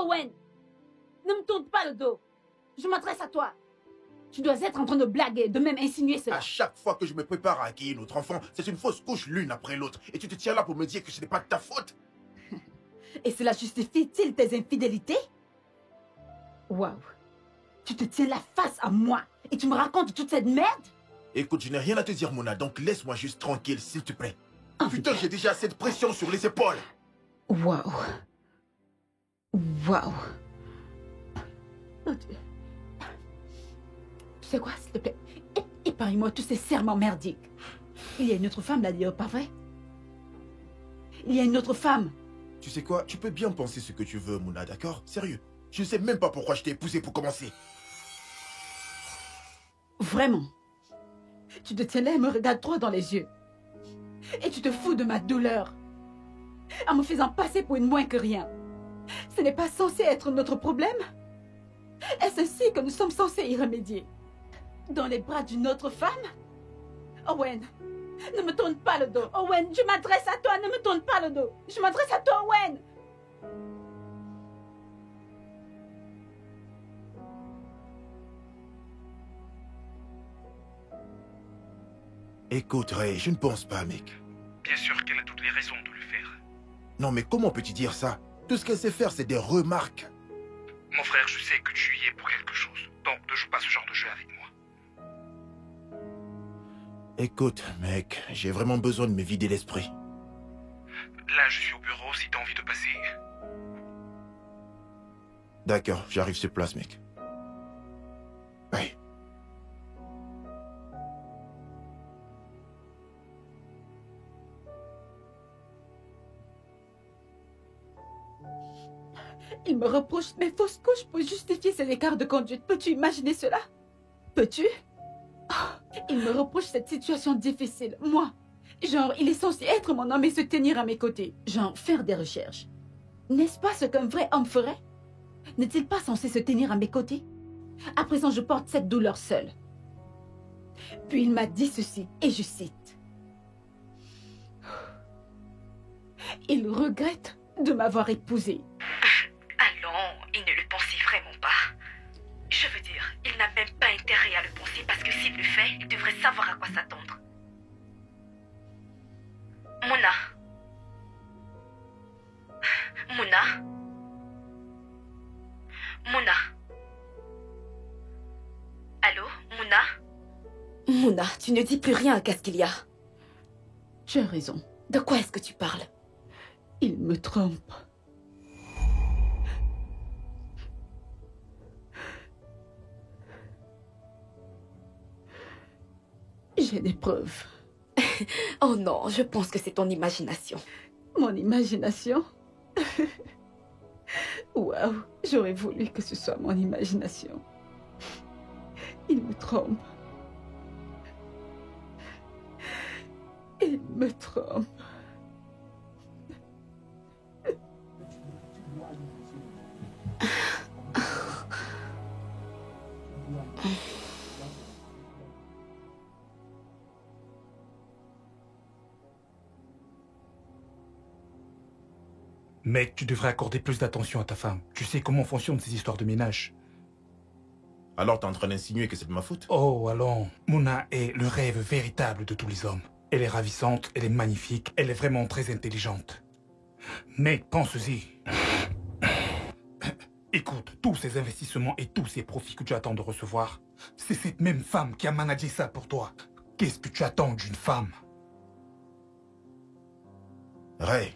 Owen, ne me tourne pas le dos. Je m'adresse à toi. Tu dois être en train de blaguer, de même insinuer cela. À chaque fois que je me prépare à accueillir notre enfant, c'est une fausse couche l'une après l'autre. Et tu te tiens là pour me dire que ce n'est pas de ta faute. Et cela justifie-t-il tes infidélités? Waouh. Tu te tiens la face à moi et tu me racontes toute cette merde? Écoute, je n'ai rien à te dire, Mona, donc laisse-moi juste tranquille, s'il te plaît. Oh, putain, j'ai déjà assez de pression sur les épaules. Waouh. Waouh. Oh Dieu. Tu sais quoi, s'il te plaît? Épargne-moi tous ces serments merdiques. Il y a une autre femme là-dedans, pas vrai? Il y a une autre femme. Tu sais quoi? Tu peux bien penser ce que tu veux, Mona, d'accord? Sérieux. Je ne sais même pas pourquoi je t'ai épousé pour commencer. Vraiment? Tu te tiens là et me regardes droit dans les yeux. Et tu te fous de ma douleur. En me faisant passer pour une moins que rien. Ce n'est pas censé être notre problème? Est-ce ainsi que nous sommes censés y remédier? Dans les bras d'une autre femme? Owen, ne me tourne pas le dos. Owen, je m'adresse à toi, ne me tourne pas le dos. Je m'adresse à toi, Owen. Écoute, Ray, je ne pense pas, mec. Bien sûr qu'elle a toutes les raisons de le faire. Non, mais comment peux-tu dire ça? Tout ce qu'elle sait faire, c'est des remarques. Mon frère, je sais que tu y es pour quelque chose. Donc ne joue pas ce genre de jeu avec moi. Écoute, mec, j'ai vraiment besoin de me vider l'esprit. Là, je suis au bureau si t'as envie de passer. D'accord, j'arrive sur place, mec. Ouais. Il me reproche mes fausses couches pour justifier ses écarts de conduite. Peux-tu imaginer cela? Peux-tu? Oh, il me reproche cette situation difficile. Moi, genre, il est censé être mon homme et se tenir à mes côtés. Genre, faire des recherches. N'est-ce pas ce qu'un vrai homme ferait? N'est-il pas censé se tenir à mes côtés? À présent, je porte cette douleur seule. Puis il m'a dit ceci, et je cite. Il regrette de m'avoir épousée. Allons, il ne le pensait vraiment pas. Je veux dire, il n'a même pas intérêt à le penser parce que s'il le fait, il devrait savoir à quoi s'attendre. Mona. Mona. Mona. Allô, Mona? Mona, tu ne dis plus rien, qu'est-ce qu'il y a? Tu as raison. De quoi est-ce que tu parles? Il me trompe. J'ai des preuves. Oh non, je pense que c'est ton imagination. Mon imagination? Waouh, j'aurais voulu que ce soit mon imagination. Il me trompe. Il me trompe. Mec, tu devrais accorder plus d'attention à ta femme. Tu sais comment fonctionnent ces histoires de ménage. Alors t'es en train d'insinuer que c'est de ma faute? Oh, allons. Mona est le rêve véritable de tous les hommes. Elle est ravissante, elle est magnifique, elle est vraiment très intelligente. Mais pense-y. Écoute, tous ces investissements et tous ces profits que tu attends de recevoir, c'est cette même femme qui a managé ça pour toi. Qu'est-ce que tu attends d'une femme? Ray,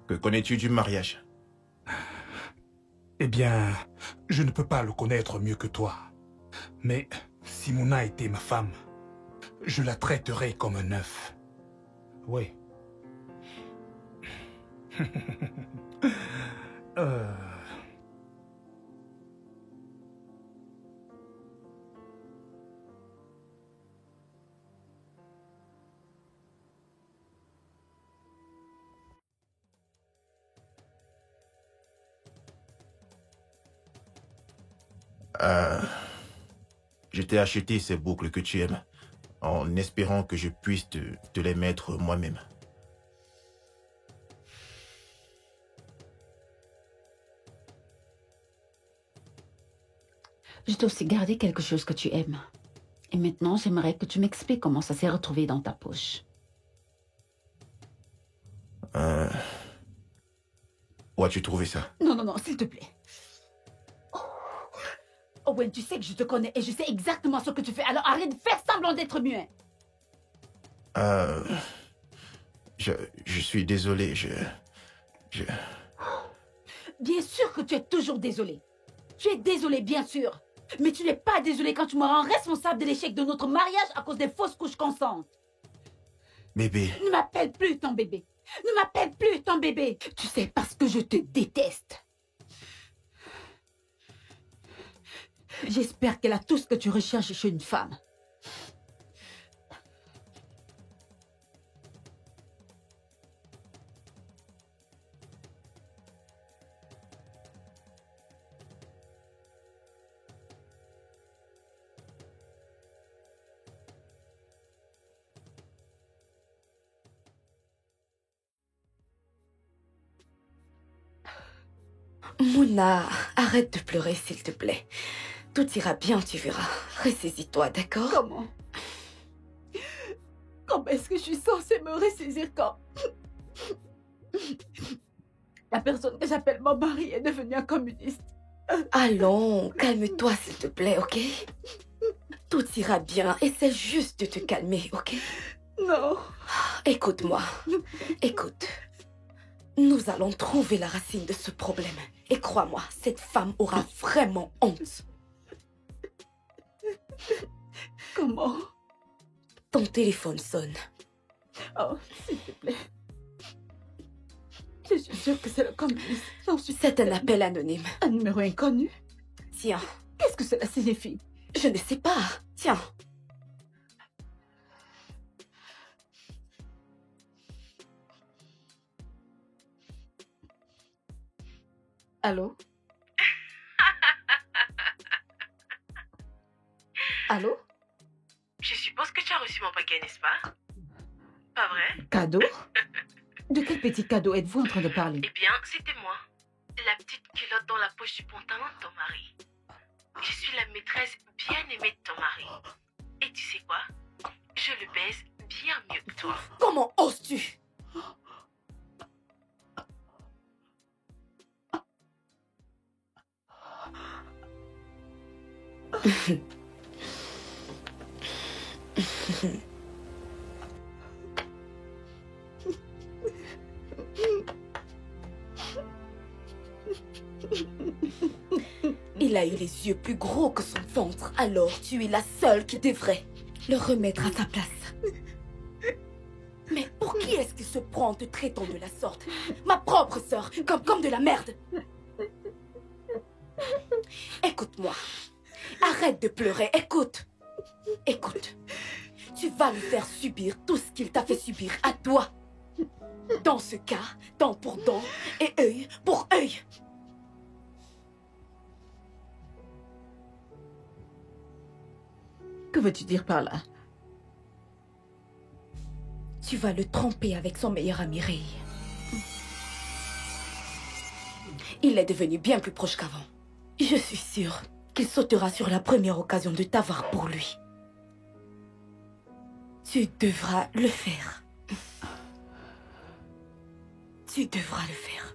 que connais-tu du mariage? Eh bien, je ne peux pas le connaître mieux que toi. Mais si Mona était ma femme, je la traiterais comme un œuf. Oui. Je t'ai acheté ces boucles que tu aimes, en espérant que je puisse te les mettre moi-même. Je t'ai aussi gardé quelque chose que tu aimes. Et maintenant, j'aimerais que tu m'expliques comment ça s'est retrouvé dans ta poche. Où as-tu trouvé ça? Non, non, non, s'il te plaît. Owen, tu sais que je te connais et je sais exactement ce que tu fais, alors arrête de faire semblant d'être muet. Je suis désolé, Bien sûr que tu es toujours désolé. Tu es désolé, bien sûr. Mais tu n'es pas désolé quand tu me rends responsable de l'échec de notre mariage à cause des fausses couches constantes. Bébé. Ne m'appelle plus ton bébé. Ne m'appelle plus ton bébé. Tu sais, parce que je te déteste. J'espère qu'elle a tout ce que tu recherches chez une femme. Mouna, arrête de pleurer, s'il te plaît. Tout ira bien, tu verras. Ressaisis-toi, d'accord? Comment? Comment est-ce que je suis censée me ressaisir quand la personne que j'appelle mon mari est devenue un communiste? Allons, calme-toi, s'il te plaît, ok? Tout ira bien. Essaie juste de te calmer, ok? Non. Écoute-moi. Écoute. Nous allons trouver la racine de ce problème. Et crois-moi, cette femme aura vraiment honte. Comment? Ton téléphone sonne. Oh, s'il te plaît. Je suis sûre que c'est le communiste. C'est un appel anonyme. Un numéro inconnu? Tiens. Qu'est-ce que cela signifie? Je ne sais pas. Tiens. Allô? Allô? Je suppose que tu as reçu mon paquet, n'est-ce pas? Pas vrai? Cadeau? De quel petit cadeau êtes-vous en train de parler? Eh bien, c'était moi. La petite culotte dans la poche du pantalon de ton mari. Je suis la maîtresse bien aimée de ton mari. Et tu sais quoi? Je le baise bien mieux que toi. Comment oses-tu? Il a eu les yeux plus gros que son ventre, alors tu es la seule qui devrait le remettre à sa place. Mais pour qui est-ce qu'il se prend en te traitant de la sorte? Ma propre sœur, comme de la merde. Écoute-moi. Arrête de pleurer, écoute. Écoute. Tu vas lui faire subir tout ce qu'il t'a fait subir à toi. Dans ce cas, dent pour dent et œil pour œil. Que veux-tu dire par là? Tu vas le tromper avec son meilleur ami Ray. Il est devenu bien plus proche qu'avant. Je suis sûre qu'il sautera sur la première occasion de t'avoir pour lui. Tu devras le faire. Tu devras le faire.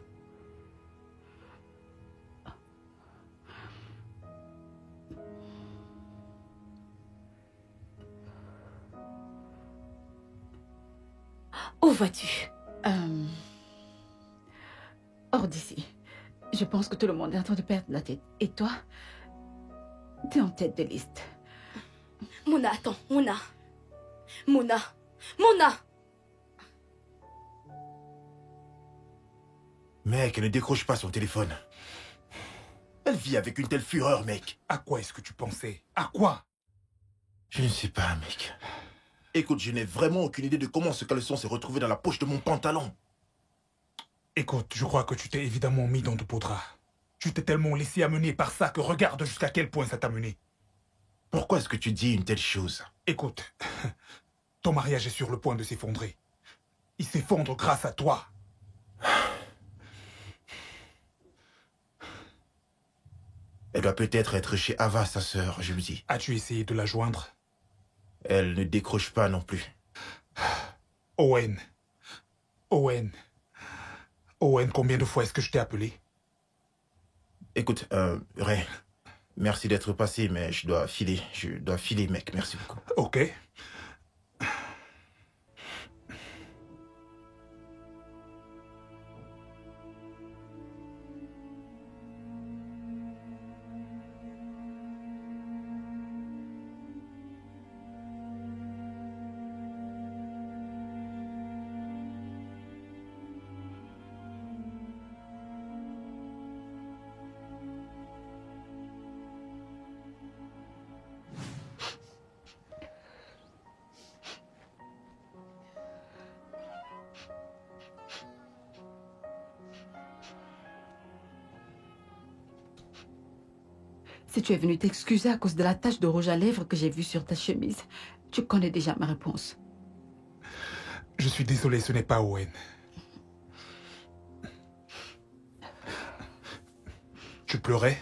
Où vas-tu? Hors d'ici. Je pense que tout le monde est en train de perdre la tête. Et toi? T'es en tête de liste. Mouna, attends, Mouna. Mouna. Mouna! Mec, elle ne décroche pas son téléphone. Elle vit avec une telle fureur, mec. À quoi est-ce que tu pensais? À quoi? Je ne sais pas, mec. Écoute, je n'ai vraiment aucune idée de comment ce caleçon s'est retrouvé dans la poche de mon pantalon. Écoute, je crois que tu t'es évidemment mis dans de beaux draps. Tu t'es tellement laissé amener par ça que regarde jusqu'à quel point ça t'a mené. Pourquoi est-ce que tu dis une telle chose? Écoute, ton mariage est sur le point de s'effondrer. Il s'effondre grâce à toi. « 」 « 」 « 」 « 」 « 」 « 」 « 」 « 」 « 」 « 」 « 」 « 」 « 」 « 」 « 」 « 」 « 」 « 」 « 」 « 」 « 」 « 」 « 」 « 」 « 」 « 」 « 」 « 」 « 」 « 」 « Elle doit peut-être être chez Ava, sa sœur, je me dis. As-tu essayé de la joindre? Elle ne décroche pas non plus. Owen. Owen. Owen, combien de fois est-ce que je t'ai appelé? Écoute, Ray, merci d'être passé, mais je dois filer. Je dois filer, mec. Merci beaucoup. Ok. Si tu es venu t'excuser à cause de la tache de rouge à lèvres que j'ai vue sur ta chemise, tu connais déjà ma réponse. Je suis désolé, ce n'est pas Owen. Tu pleurais?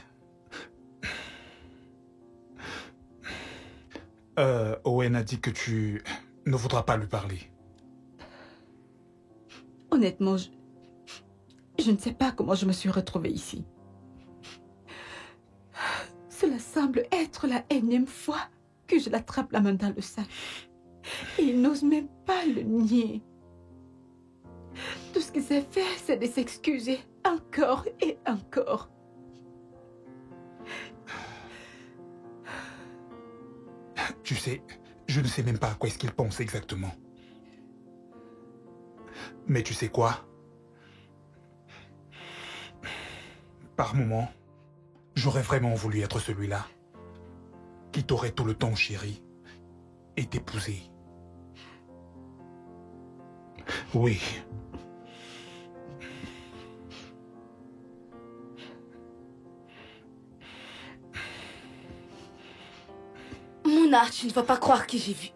Owen a dit que tu ne voudras pas lui parler. Honnêtement, je ne sais pas comment je me suis retrouvée ici. Cela semble être la énième fois que je l'attrape la main dans le sac. Et il n'ose même pas le nier. Tout ce qu'il s'est fait, c'est de s'excuser encore et encore. Tu sais, je ne sais même pas à quoi est-ce qu'il pense exactement. Mais tu sais quoi? Par moments, j'aurais vraiment voulu être celui-là qui t'aurait tout le temps chéri et t'épouser. Oui. Mouna, tu ne vas pas croire qui j'ai vu.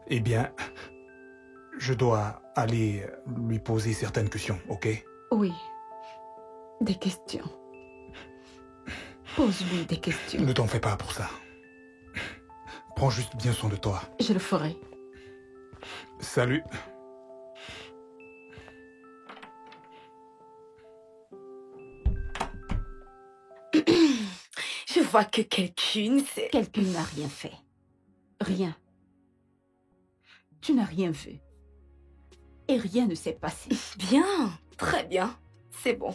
Eh bien, je dois aller lui poser certaines questions, ok? Oui. Des questions. Pose-lui des questions. Ne t'en fais pas pour ça. Prends juste bien soin de toi. Je le ferai. Salut. Je vois que quelqu'une, c'est... Quelqu'un n'a rien fait. Rien. Tu n'as rien vu. Et rien ne s'est passé. Bien, très bien. C'est bon.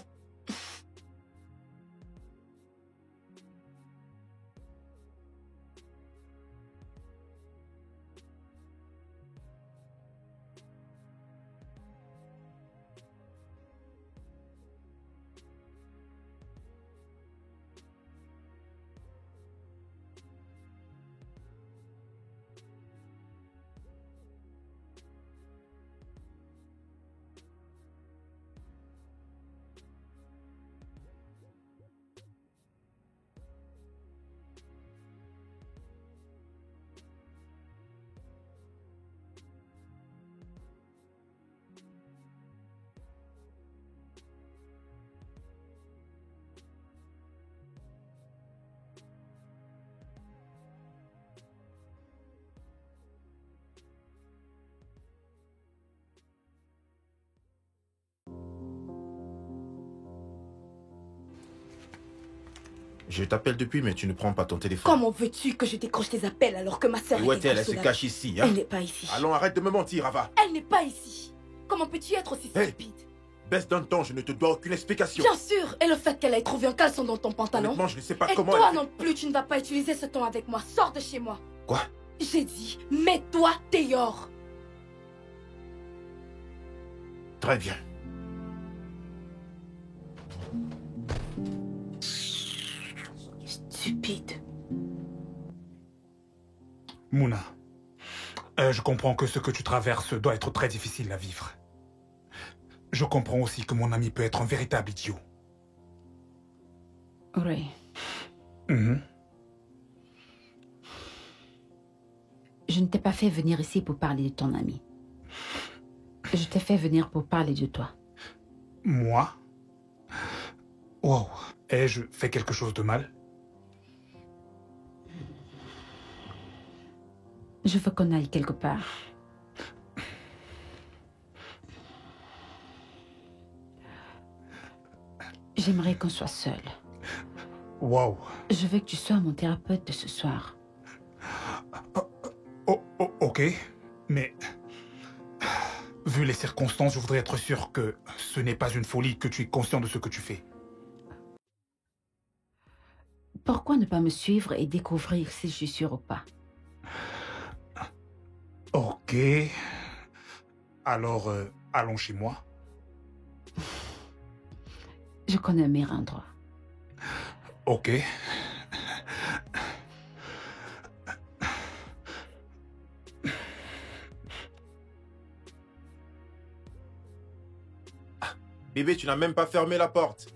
Je t'appelle depuis, mais tu ne prends pas ton téléphone. Comment veux-tu que je décroche tes appels alors que ma sœur Où est est-elle? Elle se inconsolable? cache ici, hein? Elle n'est pas ici. Allons, arrête de me mentir, Ava. Elle n'est pas ici. Comment peux-tu être aussi Hey. stupide? Baisse d'un ton, je ne te dois aucune explication. Bien sûr. Et le fait qu'elle ait trouvé un caleçon dans ton pantalon? Honnêtement, je ne sais pas Et comment toi elle... non plus, tu ne vas pas utiliser ce ton avec moi. Sors de chez moi. Quoi? J'ai dit, mets-toi dehors. Très bien. Stupide. Mouna, je comprends que ce que tu traverses doit être très difficile à vivre. Je comprends aussi que mon ami peut être un véritable idiot. Oui. Mhm. Je ne t'ai pas fait venir ici pour parler de ton ami. Je t'ai fait venir pour parler de toi. Moi? Wow. Ai-je fait quelque chose de mal? Je veux qu'on aille quelque part. J'aimerais qu'on soit seuls. Wow. Je veux que tu sois mon thérapeute de ce soir. Ok, mais... Vu les circonstances, je voudrais être sûr que ce n'est pas une folie, que tu es conscient de ce que tu fais. Pourquoi ne pas me suivre et découvrir si je suis sûre ou pas? Ok. Alors, allons chez moi. Je connais un meilleur endroit. Ok. Bébé, tu n'as même pas fermé la porte.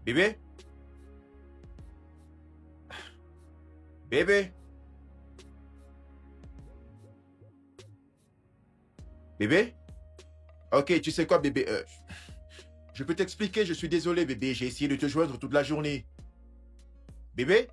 Bébé? Bébé? Bébé? Ok, tu sais quoi, bébé? Je peux t'expliquer, je suis désolé, bébé. J'ai essayé de te joindre toute la journée. Bébé?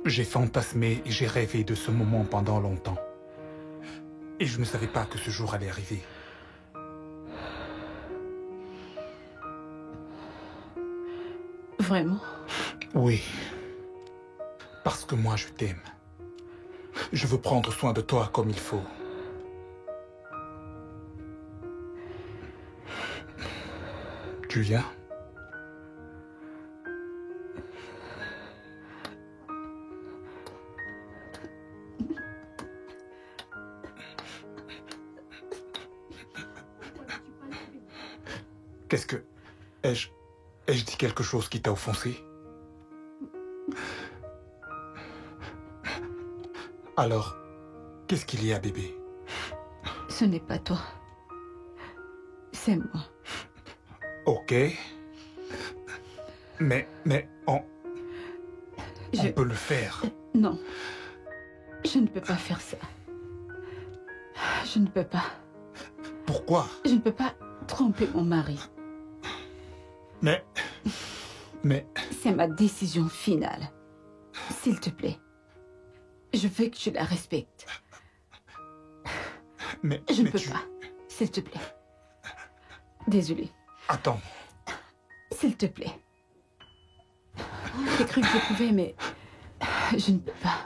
J'ai fantasmé et j'ai rêvé de ce moment pendant longtemps. Et je ne savais pas que ce jour allait arriver. Vraiment? Oui. Parce que moi, je t'aime. Je veux prendre soin de toi comme il faut. Tu viens? Qu'est-ce que... Ai-je dit quelque chose qui t'a offensé? Alors, qu'est-ce qu'il y a, bébé? Ce n'est pas toi. C'est moi. Ok. Mais on peut le faire. Non. Je ne peux pas faire ça. Je ne peux pas. Pourquoi? Je ne peux pas tromper mon mari. Mais... C'est ma décision finale. S'il te plaît. Je veux que tu la respectes. Je ne peux pas. S'il te plaît. Désolée. Attends. S'il te plaît. J'ai cru que je pouvais, mais... Je ne peux pas.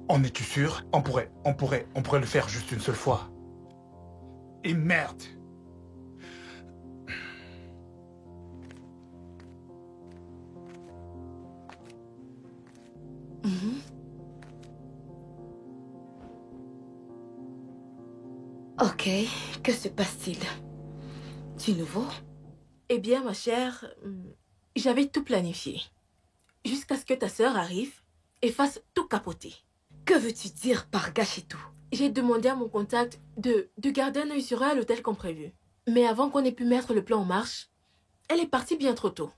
En es-tu sûr? On pourrait le faire juste une seule fois. Et merde! Mhm. Ok, que se passe-t-il? Du nouveau? Eh bien, ma chère, j'avais tout planifié. Jusqu'à ce que ta sœur arrive et fasse tout capoter. Que veux-tu dire par gâcher tout? J'ai demandé à mon contact de garder un œil sur elle à l'hôtel comme prévu. Mais avant qu'on ait pu mettre le plan en marche, elle est partie bien trop tôt.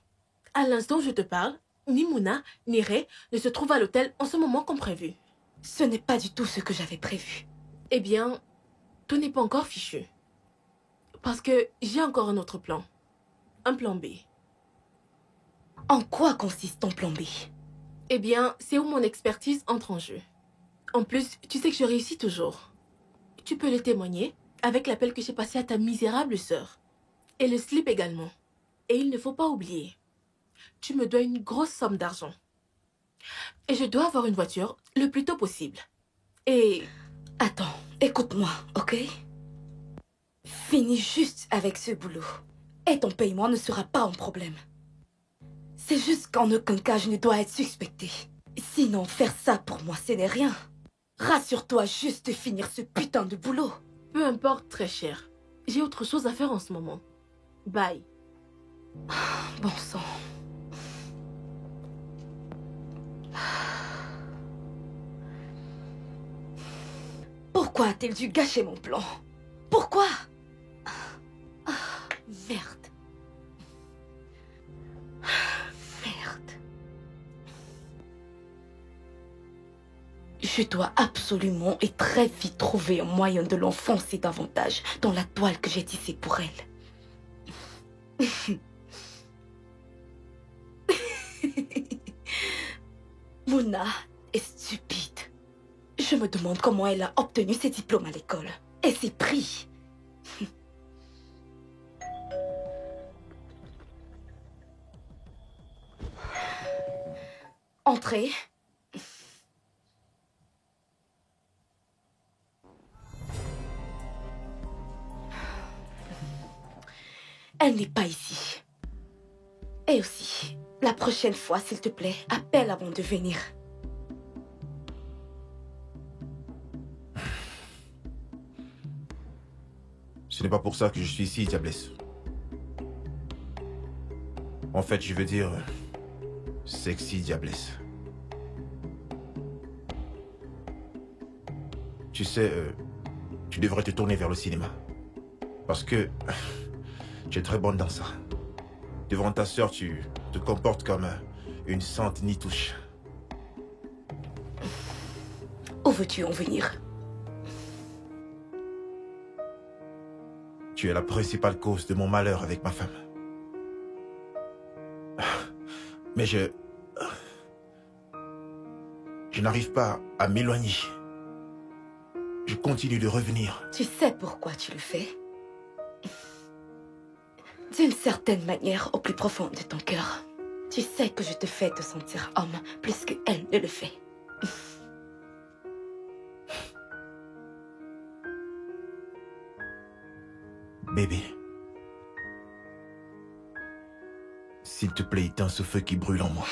À l'instant où je te parle, ni Mouna, ni Ray ne se trouvent à l'hôtel en ce moment comme prévu. Ce n'est pas du tout ce que j'avais prévu. Eh bien, tout n'est pas encore fichu. Parce que j'ai encore un autre plan. Un plan B. En quoi consiste ton plan B? Eh bien, c'est où mon expertise entre en jeu. En plus, tu sais que je réussis toujours. Tu peux le témoigner avec l'appel que j'ai passé à ta misérable sœur. Et le slip également. Et il ne faut pas oublier. Tu me dois une grosse somme d'argent. Et je dois avoir une voiture le plus tôt possible. Et... Attends, écoute-moi, ok? Finis juste avec ce boulot. Et ton paiement ne sera pas un problème. C'est juste qu'en aucun cas je ne dois être suspectée. Sinon, faire ça pour moi, ce n'est rien. Rassure-toi juste de finir ce putain de boulot. peu importe, très cher. J'ai autre chose à faire en ce moment. Bye. Bon sang. Pourquoi a-t-il dû gâcher mon plan? Pourquoi? Merde. Merde. Je dois absolument et très vite trouver un moyen de l'enfoncer davantage dans la toile que j'ai tissée pour elle. Mouna est stupide. Je me demande comment elle a obtenu ses diplômes à l'école. Et ses prix. Entrez. Elle n'est pas ici. Et aussi, la prochaine fois, s'il te plaît, appelle avant de venir. Ce n'est pas pour ça que je suis ici, Diablesse. En fait, je veux dire... sexy Diablesse. Tu sais, tu devrais te tourner vers le cinéma. Parce que... tu es très bonne dans ça. Devant ta sœur, tu te comportes comme une sainte nitouche. Où veux-tu en venir? Tu es la principale cause de mon malheur avec ma femme. Mais je n'arrive pas à m'éloigner. Je continue de revenir. Tu sais pourquoi tu le fais? D'une certaine manière, au plus profond de ton cœur. Tu sais que je te fais te sentir homme plus qu'elle ne le fait. Bébé. S'il te plaît, éteins ce feu qui brûle en moi.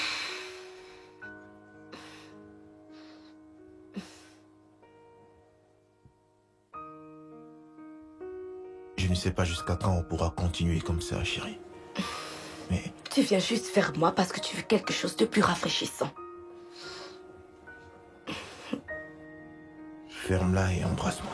Je ne sais pas jusqu'à quand on pourra continuer comme ça, chérie. Mais... Tu viens juste vers moi parce que tu veux quelque chose de plus rafraîchissant. ferme-la et embrasse-moi.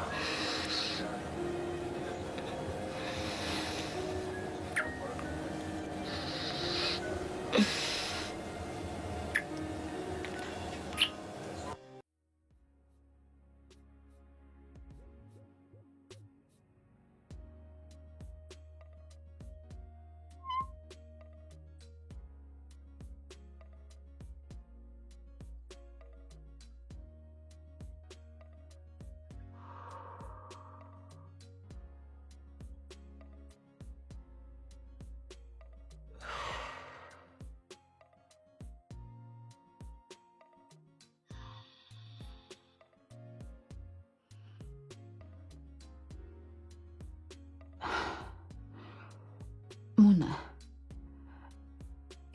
Mouna,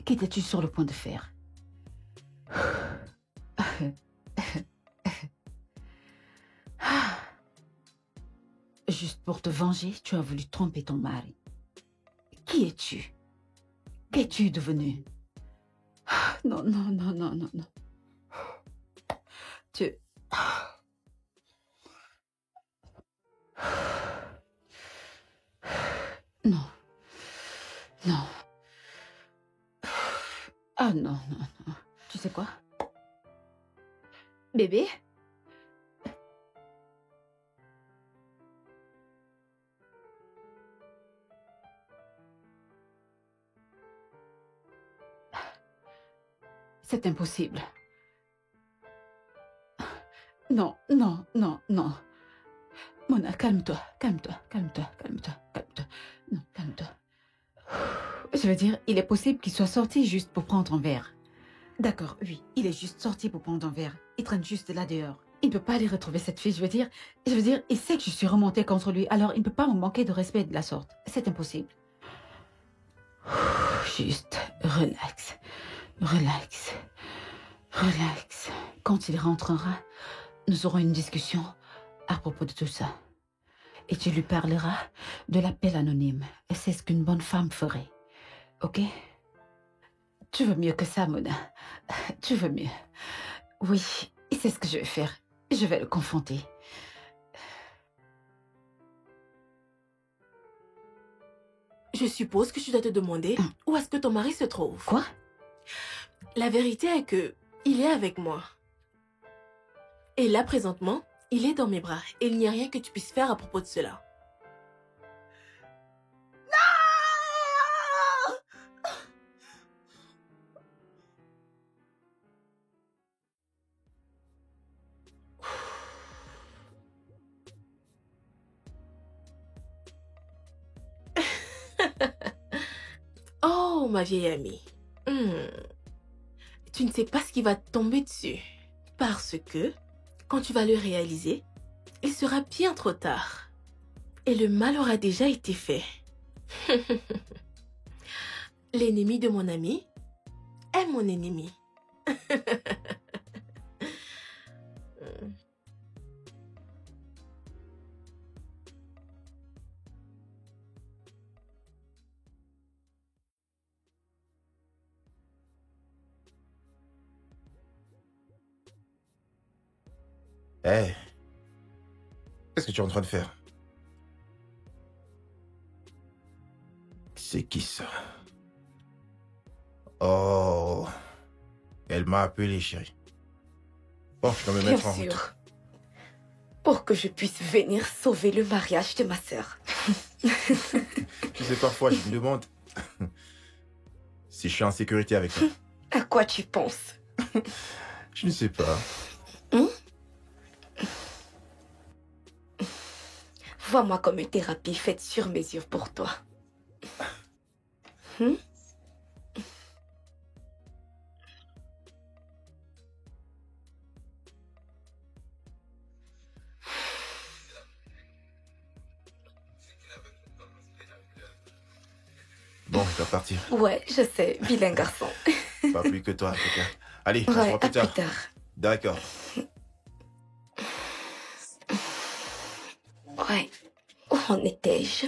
qu'étais-tu sur le point de faire? juste pour te venger, tu as voulu tromper ton mari. Qui es-tu? Qu'es-tu devenu? Non, non, non, non, non, non. Tu... Non. Non. Ah non, non, non. Tu sais quoi? Bébé? C'est impossible. Non, non, non, non. Mona, calme-toi, calme-toi, calme-toi, calme-toi, calme-toi. Non, calme-toi. Je veux dire, il est possible qu'il soit sorti juste pour prendre un verre. D'accord, oui, il est juste sorti pour prendre un verre. Il traîne juste là dehors. Il ne peut pas aller retrouver cette fille, je veux dire, il sait que je suis remontée contre lui, alors il ne peut pas me manquer de respect de la sorte. C'est impossible. Juste, relax, relax, relax. Quand il rentrera, nous aurons une discussion à propos de tout ça. Et tu lui parleras de l'appel anonyme. Et c'est ce qu'une bonne femme ferait. Ok? Tu veux mieux que ça, Mona. Tu veux mieux. Oui, c'est ce que je vais faire. Je vais le confronter. Je suppose que tu dois te demander où est-ce que ton mari se trouve. Quoi? La vérité est que il est avec moi. Et là, présentement, il est dans mes bras. Et il n'y a rien que tu puisses faire à propos de cela. Oh, ma vieille amie. Tu ne sais pas ce qui va te tomber dessus. Parce que, quand tu vas le réaliser, il sera bien trop tard. Et le mal aura déjà été fait. L'ennemi de mon ami est mon ennemi. Hé, qu'est-ce que tu es en train de faire? C'est qui ça? Oh, elle m'a appelé, chérie. Bon, je dois me mettre en route. Bien sûr. Pour que je puisse venir sauver le mariage de ma sœur. Tu sais, parfois, je me demande si je suis en sécurité avec toi. À quoi tu penses? Je ne sais pas. Vois-moi comme une thérapie faite sur mesure pour toi. Bon, je dois partir. Ouais, je sais, vilain garçon. Pas plus que toi, en tout cas. Allez, on se Ouais, voit à plus tard. plus tard. D'accord. Ouais, où en étais-je?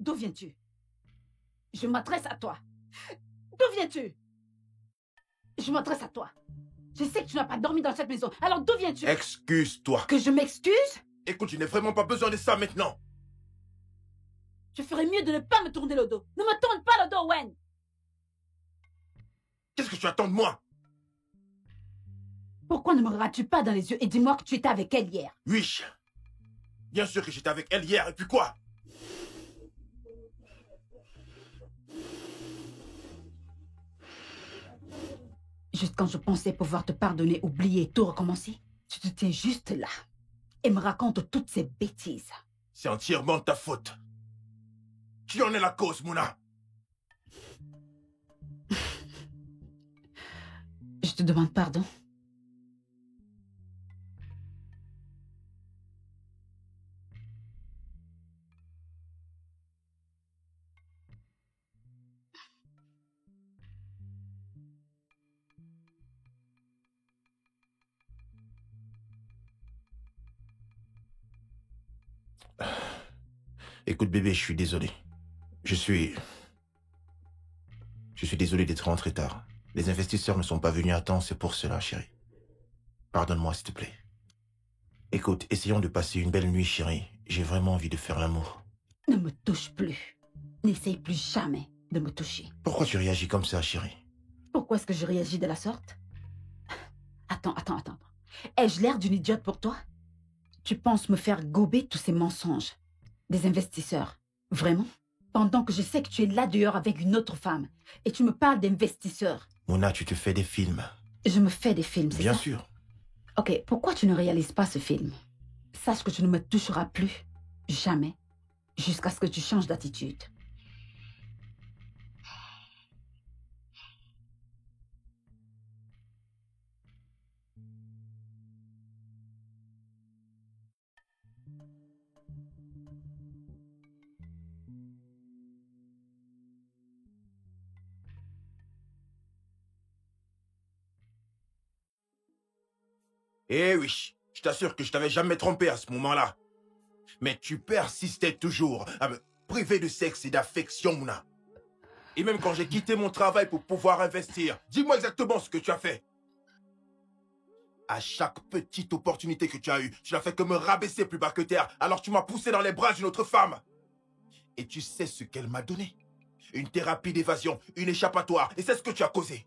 D'où viens-tu? Je m'adresse à toi. D'où viens-tu? Je m'adresse à toi. Je sais que tu n'as pas dormi dans cette maison. Alors d'où viens-tu? Excuse-toi. Que je m'excuse? Écoute, je n'ai vraiment pas besoin de ça maintenant. Je ferais mieux de ne pas me tourner le dos. Ne me tourne pas le dos, Wen. Qu'est-ce que tu attends de moi? Pourquoi ne me regardes-tu pas dans les yeux et dis-moi que tu étais avec elle hier? Oui. Bien sûr que j'étais avec elle hier, et puis quoi? Juste quand je pensais pouvoir te pardonner, oublier et tout recommencer, tu te tiens juste là et me racontes toutes ces bêtises. C'est entièrement de ta faute. Tu en es la cause, Mona. te demande pardon. Écoute bébé, je suis désolé. Je suis désolé d'être rentré tard. Les investisseurs ne sont pas venus à temps, c'est pour cela, chérie. Pardonne-moi, s'il te plaît. Écoute, essayons de passer une belle nuit, chérie. J'ai vraiment envie de faire l'amour. Ne me touche plus. N'essaye plus jamais de me toucher. Pourquoi tu réagis comme ça, chérie? Pourquoi est-ce que je réagis de la sorte? Attends. Ai-je l'air d'une idiote pour toi? Tu penses me faire gober tous ces mensonges? Des investisseurs. Vraiment? Pendant que je sais que tu es là dehors avec une autre femme. Et tu me parles d'investisseurs. Mona, tu te fais des films. Je me fais des films, c'est ça? Bien sûr. Ok, pourquoi tu ne réalises pas ce film? Sache que tu ne me toucheras plus. Jamais. Jusqu'à ce que tu changes d'attitude. Eh oui, je t'assure que je t'avais jamais trompé à ce moment-là. Mais tu persistais toujours à me priver de sexe et d'affection, Mouna. Et même quand j'ai quitté mon travail pour pouvoir investir, dis-moi exactement ce que tu as fait. À chaque petite opportunité que tu as eue, tu n'as fait que me rabaisser plus bas que terre, alors tu m'as poussé dans les bras d'une autre femme. Et tu sais ce qu'elle m'a donné? Une thérapie d'évasion, une échappatoire, et c'est ce que tu as causé.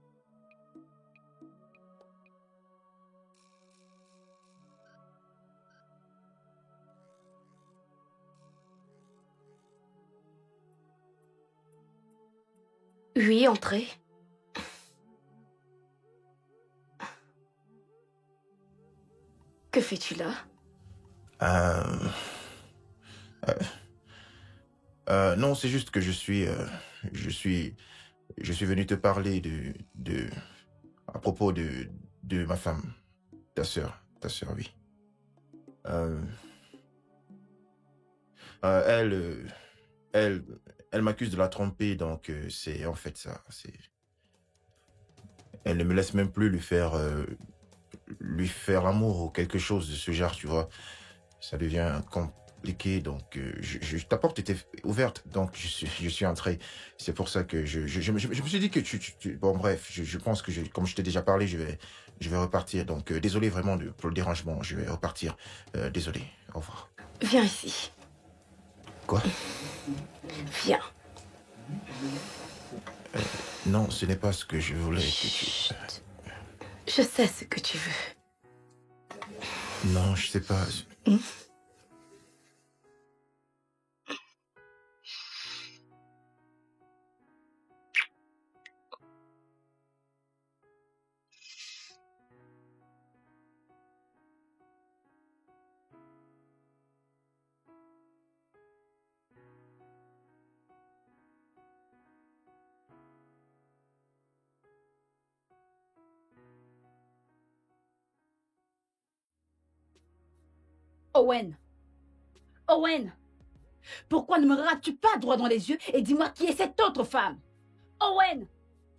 Oui, entrez. Que fais-tu là? Non, c'est juste que je suis venu te parler à propos de ma femme, ta sœur, oui. Euh, elle m'accuse de la tromper, donc c'est en fait ça. Elle ne me laisse même plus lui faire l'amour ou quelque chose de ce genre, tu vois. Ça devient compliqué, donc ta porte était ouverte, donc je suis entré. C'est pour ça que je me suis dit que bon bref, je pense que comme je t'ai déjà parlé, je vais repartir. Donc désolé vraiment pour le dérangement, je vais repartir. Désolé, au revoir. Viens ici. Quoi? Viens. Non, ce n'est pas ce que je voulais que tu... Chut. Je sais ce que tu veux. Non, je sais pas. Owen! Owen! Pourquoi ne me regardes-tu pas droit dans les yeux et dis-moi qui est cette autre femme? Owen!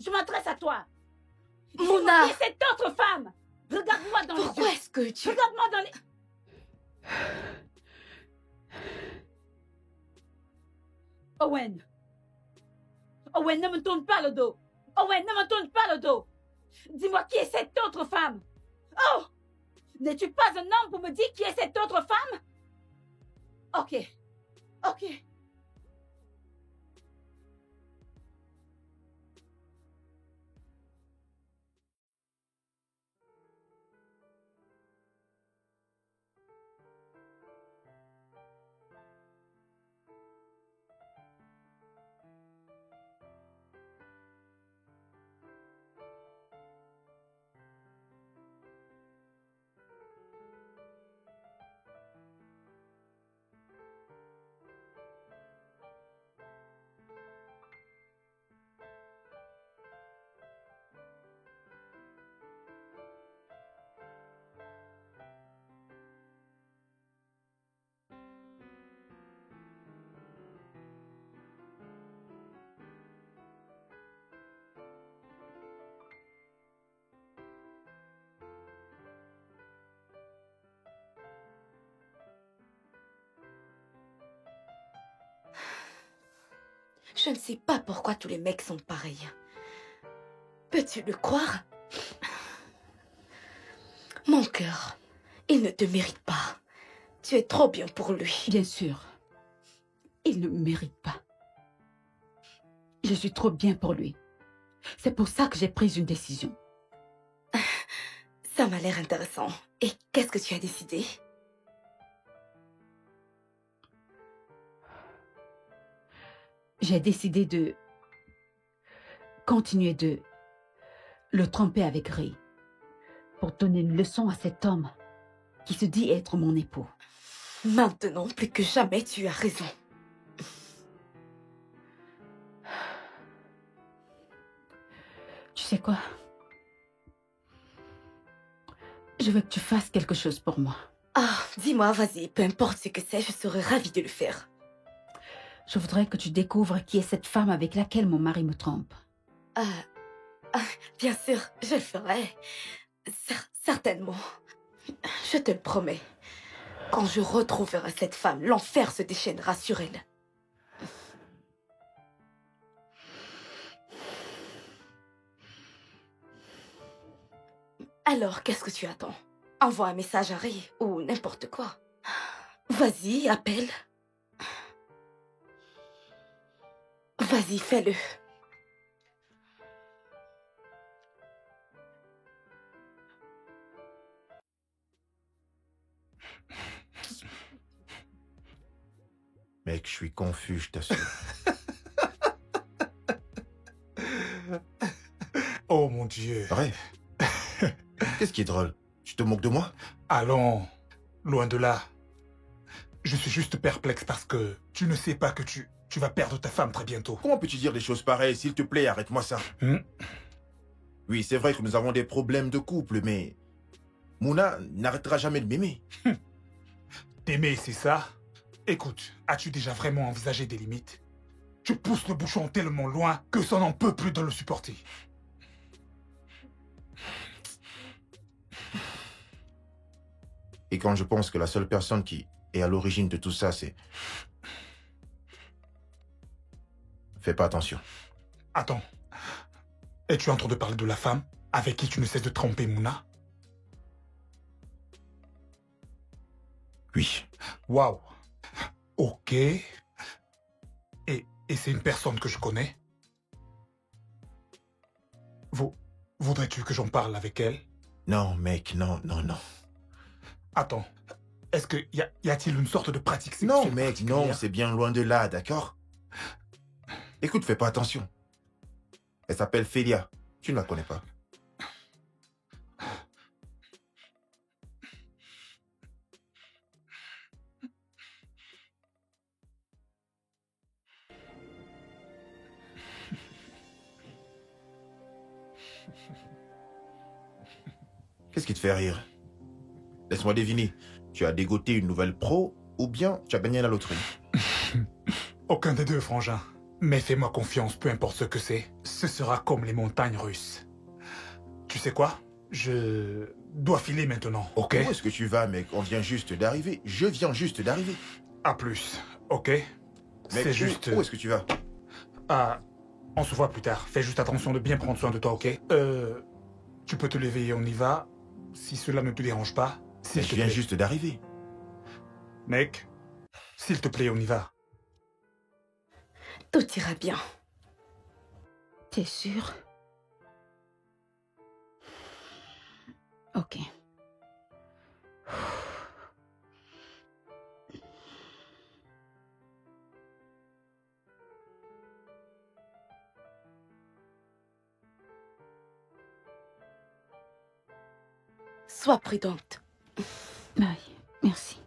Je m'adresse à toi! Mouna! Qui est cette autre femme? Regarde-moi dans les yeux! Pourquoi est-ce que tu... Regarde-moi dans les... Owen! Owen, ne me tourne pas le dos! Owen, ne me tourne pas le dos! Dis-moi qui est cette autre femme? Oh! N'es-tu pas un homme pour me dire qui est cette autre femme? Ok. Ok. Je ne sais pas pourquoi tous les mecs sont pareils. Peux-tu le croire? Mon cœur, il ne te mérite pas. Tu es trop bien pour lui. Bien sûr. Il ne me mérite pas. Je suis trop bien pour lui. C'est pour ça que j'ai pris une décision. Ça m'a l'air intéressant. Et qu'est-ce que tu as décidé? J'ai décidé de continuer de le tromper avec Ray pour donner une leçon à cet homme qui se dit être mon époux. Maintenant, plus que jamais, tu as raison. Tu sais quoi? Je veux que tu fasses quelque chose pour moi. Ah, dis-moi, vas-y, peu importe ce que c'est, je serais ravie de le faire. Je voudrais que tu découvres qui est cette femme avec laquelle mon mari me trompe. Bien sûr, je le ferai. Certainement. Je te le promets. Quand je retrouverai cette femme, l'enfer se déchaînera sur elle. Alors, qu'est-ce que tu attends? Envoie un message à Ray ou n'importe quoi. Vas-y, appelle. Vas-y, fais-le. Mec, je suis confus, je t'assure. Oh mon Dieu. Bref. Qu'est-ce qui est drôle? Tu te moques de moi? Allons, loin de là. Je suis juste perplexe parce que tu ne sais pas que tu vas perdre ta femme très bientôt. Comment peux-tu dire des choses pareilles? S'il te plaît, arrête-moi ça. Oui, c'est vrai que nous avons des problèmes de couple, mais Mouna n'arrêtera jamais de m'aimer. T'aimer, c'est ça? Écoute, as-tu déjà vraiment envisagé des limites? Tu pousses le bouchon tellement loin que ça n'en peut plus de le supporter. Et quand je pense que la seule personne qui est à l'origine de tout ça, c'est... Fais pas attention. Attends. Es-tu en train de parler de la femme avec qui tu ne cesses de tromper Mouna? Oui. Waouh. Ok. Et c'est une personne que je connais? Voudrais-tu que j'en parle avec elle? Non, mec, non. Attends. Est-ce que y a-t-il une sorte de pratique sexuelle Non, mec, particulière? non, c'est bien loin de là, d'accord? Écoute, fais pas attention. Elle s'appelle Félia. Tu ne la connais pas. Qu'est-ce qui te fait rire? Laisse-moi deviner. Tu as dégoté une nouvelle pro ou bien tu as gagné la loterie? Aucun des deux, frangin. Mais fais-moi confiance, peu importe ce que c'est. Ce sera comme les montagnes russes. Tu sais quoi? Je dois filer maintenant, ok? Où est-ce que tu vas, mec? On vient juste d'arriver. Je viens juste d'arriver. À plus, ok? Mec, C'est juste... Où est-ce que tu vas? Ah, on se voit plus tard. Fais juste attention de bien prendre soin de toi, ok? Tu peux te lever et on y va. Si cela ne te dérange pas. Mais je viens juste d'arriver. Mec, s'il te plaît, on y va. Tout ira bien. T'es sûr? Ok. Sois prudente. Oui, merci.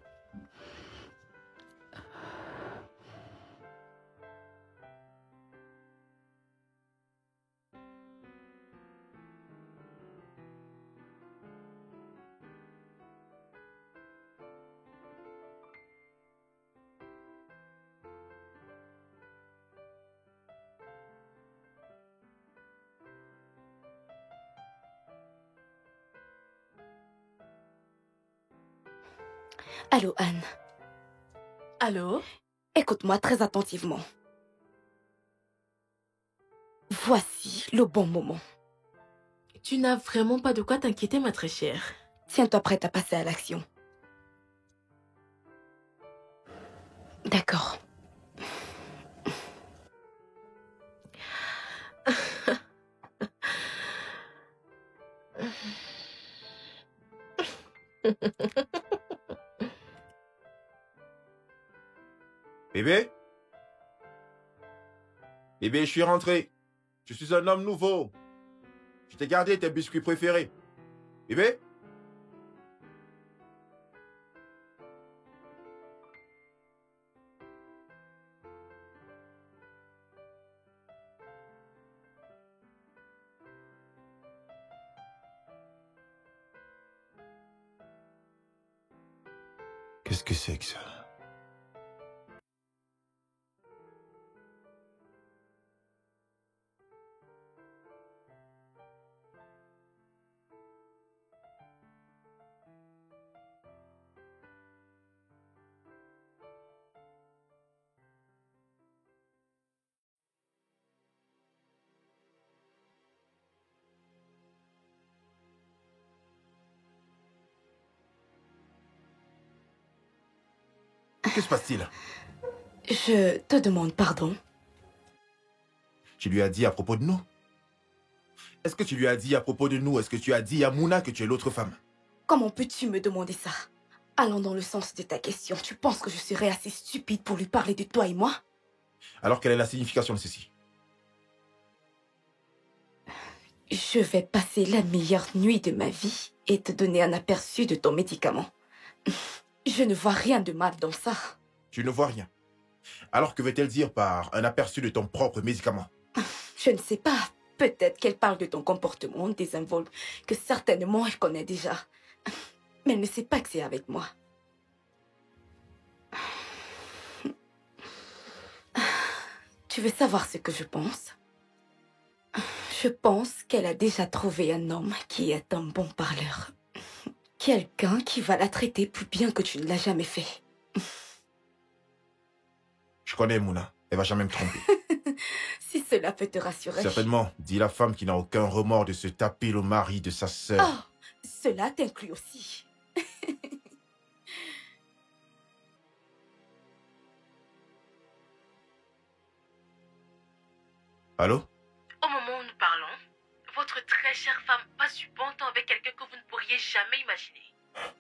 Allô, Anne. Allô? Écoute-moi très attentivement. Voici le bon moment. Tu n'as vraiment pas de quoi t'inquiéter, ma très chère. Tiens-toi prête à passer à l'action. D'accord. Bébé? Bébé, je suis rentré. Je suis un homme nouveau. Je t'ai gardé tes biscuits préférés. Bébé? Qu'est-ce que c'est que ça? Que se passe-t-il? Je te demande pardon. Tu lui as dit à propos de nous? Est-ce que tu lui as dit à propos de nous? Est-ce que tu as dit à Mouna que tu es l'autre femme? Comment peux-tu me demander ça? Allons dans le sens de ta question. Tu penses que je serais assez stupide pour lui parler de toi et moi? Alors quelle est la signification de ceci? Je vais passer la meilleure nuit de ma vie et te donner un aperçu de ton médicament. Je ne vois rien de mal dans ça. Tu ne vois rien. Alors que veut-elle dire par un aperçu de ton propre médicament? Je ne sais pas. Peut-être qu'elle parle de ton comportement désinvolte, que certainement elle connaît déjà. Mais elle ne sait pas que c'est avec moi. Tu veux savoir ce que je pense? Je pense qu'elle a déjà trouvé un homme qui est un bon parleur. Quelqu'un qui va la traiter plus bien que tu ne l'as jamais fait. Je connais Mouna. Elle va jamais me tromper. Si cela peut te rassurer. Certainement, dit la femme qui n'a aucun remords de se taper le mari de sa sœur. Oh, cela t'inclut aussi. Allô? Au moment où nous parlons, votre très chère femme passe du bon temps avec quelqu'un que vous ne pourriez jamais imaginer.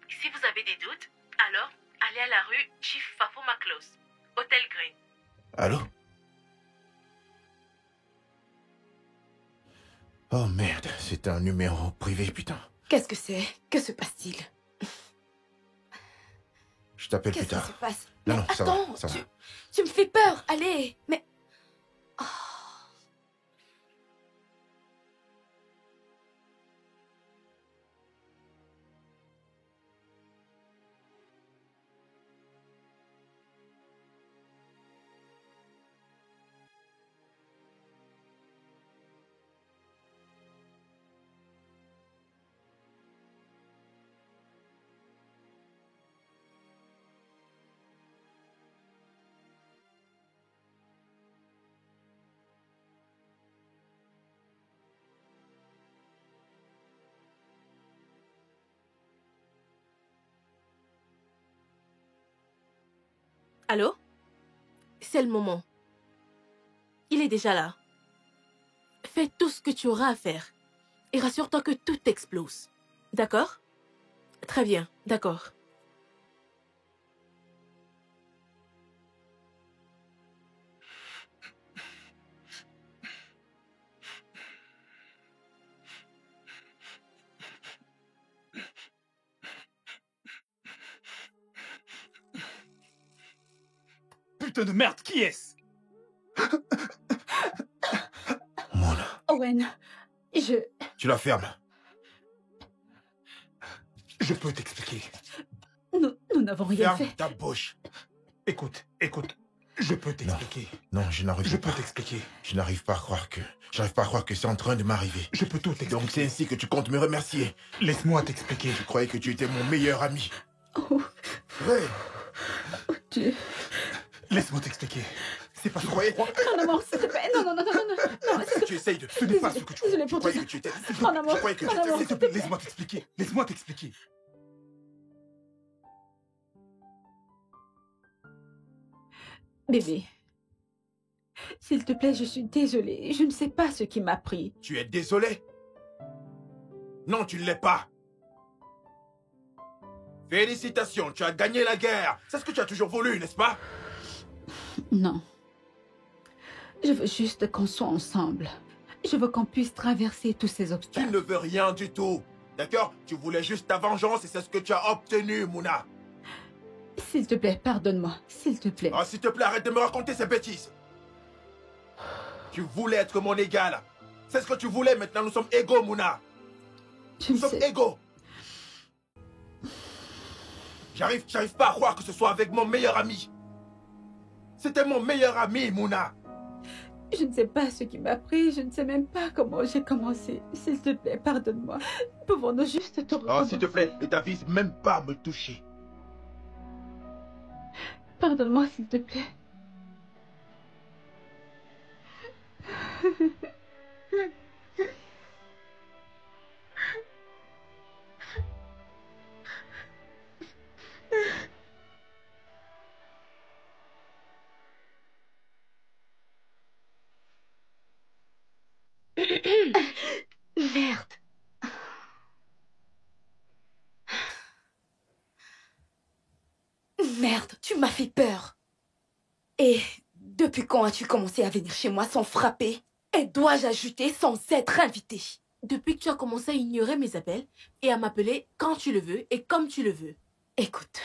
Si vous avez des doutes, alors allez à la rue Chief Fafo Maclos, Hôtel Green. Allô? Oh merde, c'est un numéro privé, putain. Qu'est-ce que c'est? Que se passe-t-il? Je t'appelle plus Qu'est-ce qui tard. se passe? Non, Mais non, ça attends, va, ça va. tu me fais peur. Allez, mais... Oh. Allô? C'est le moment. Il est déjà là. Fais tout ce que tu auras à faire. Et rassure-toi que tout explose. D'accord? Très bien, d'accord. Putain de merde, qui est-ce? Mouna. Owen, Tu la fermes. Je peux t'expliquer. Nous n'avons rien Ferme fait. ta bouche. Écoute, je peux t'expliquer. Non, je Je n'arrive peux pas. t'expliquer. Je n'arrive pas à croire que... J'arrive pas à croire que c'est en train de m'arriver. Je peux tout t'expliquer. Donc c'est ainsi que tu comptes me remercier. Laisse-moi t'expliquer. Je croyais que tu étais mon meilleur ami. Oh, Ouais. Dieu. Laisse-moi t'expliquer. C'est pas ce que croyais- tu crois. Mon amour, s'il te plaît. Non, non, non, non, non, non. Non, Tu essayes de... Ce n'est pas ce que tu crois. Désolée Je pour tout croyais ça. que tu étais... Mon amour, Je croyais que mon tu amour. étais... S'il te plaît, laisse-moi t'expliquer. Laisse-moi t'expliquer. Bébé, s'il te plaît, je suis désolée. Je ne sais pas ce qui m'a pris. Tu es désolé? Non, tu ne l'es pas. Félicitations, tu as gagné la guerre. C'est ce que tu as toujours voulu, n'est-ce pas? Non. Je veux juste qu'on soit ensemble. Je veux qu'on puisse traverser tous ces Tu obstacles. ne veux rien du tout. D'accord? Tu voulais juste ta vengeance et c'est ce que tu as obtenu, Mouna. S'il te plaît, pardonne-moi. S'il te plaît. Ah, s'il te plaît, arrête de me raconter ces bêtises. Tu voulais être mon égal. C'est ce que tu voulais, maintenant nous sommes égaux, Mouna. Je Nous ne sommes sais. égaux. J'arrive pas à croire que ce soit avec mon meilleur ami. C'était mon meilleur ami, Mouna. Je ne sais pas ce qui m'a pris. Je ne sais même pas comment j'ai commencé. S'il te plaît, pardonne-moi. Pouvons-nous juste te Oh, recommencer? s'il te plaît, ne t'avise même pas à me toucher. Pardonne-moi, s'il te plaît. Merde. Merde, tu m'as fait peur. Et depuis quand as-tu commencé à venir chez moi sans frapper? Et dois-je ajouter sans être invité? Depuis que tu as commencé à ignorer mes appels et à m'appeler quand tu le veux et comme tu le veux. Écoute,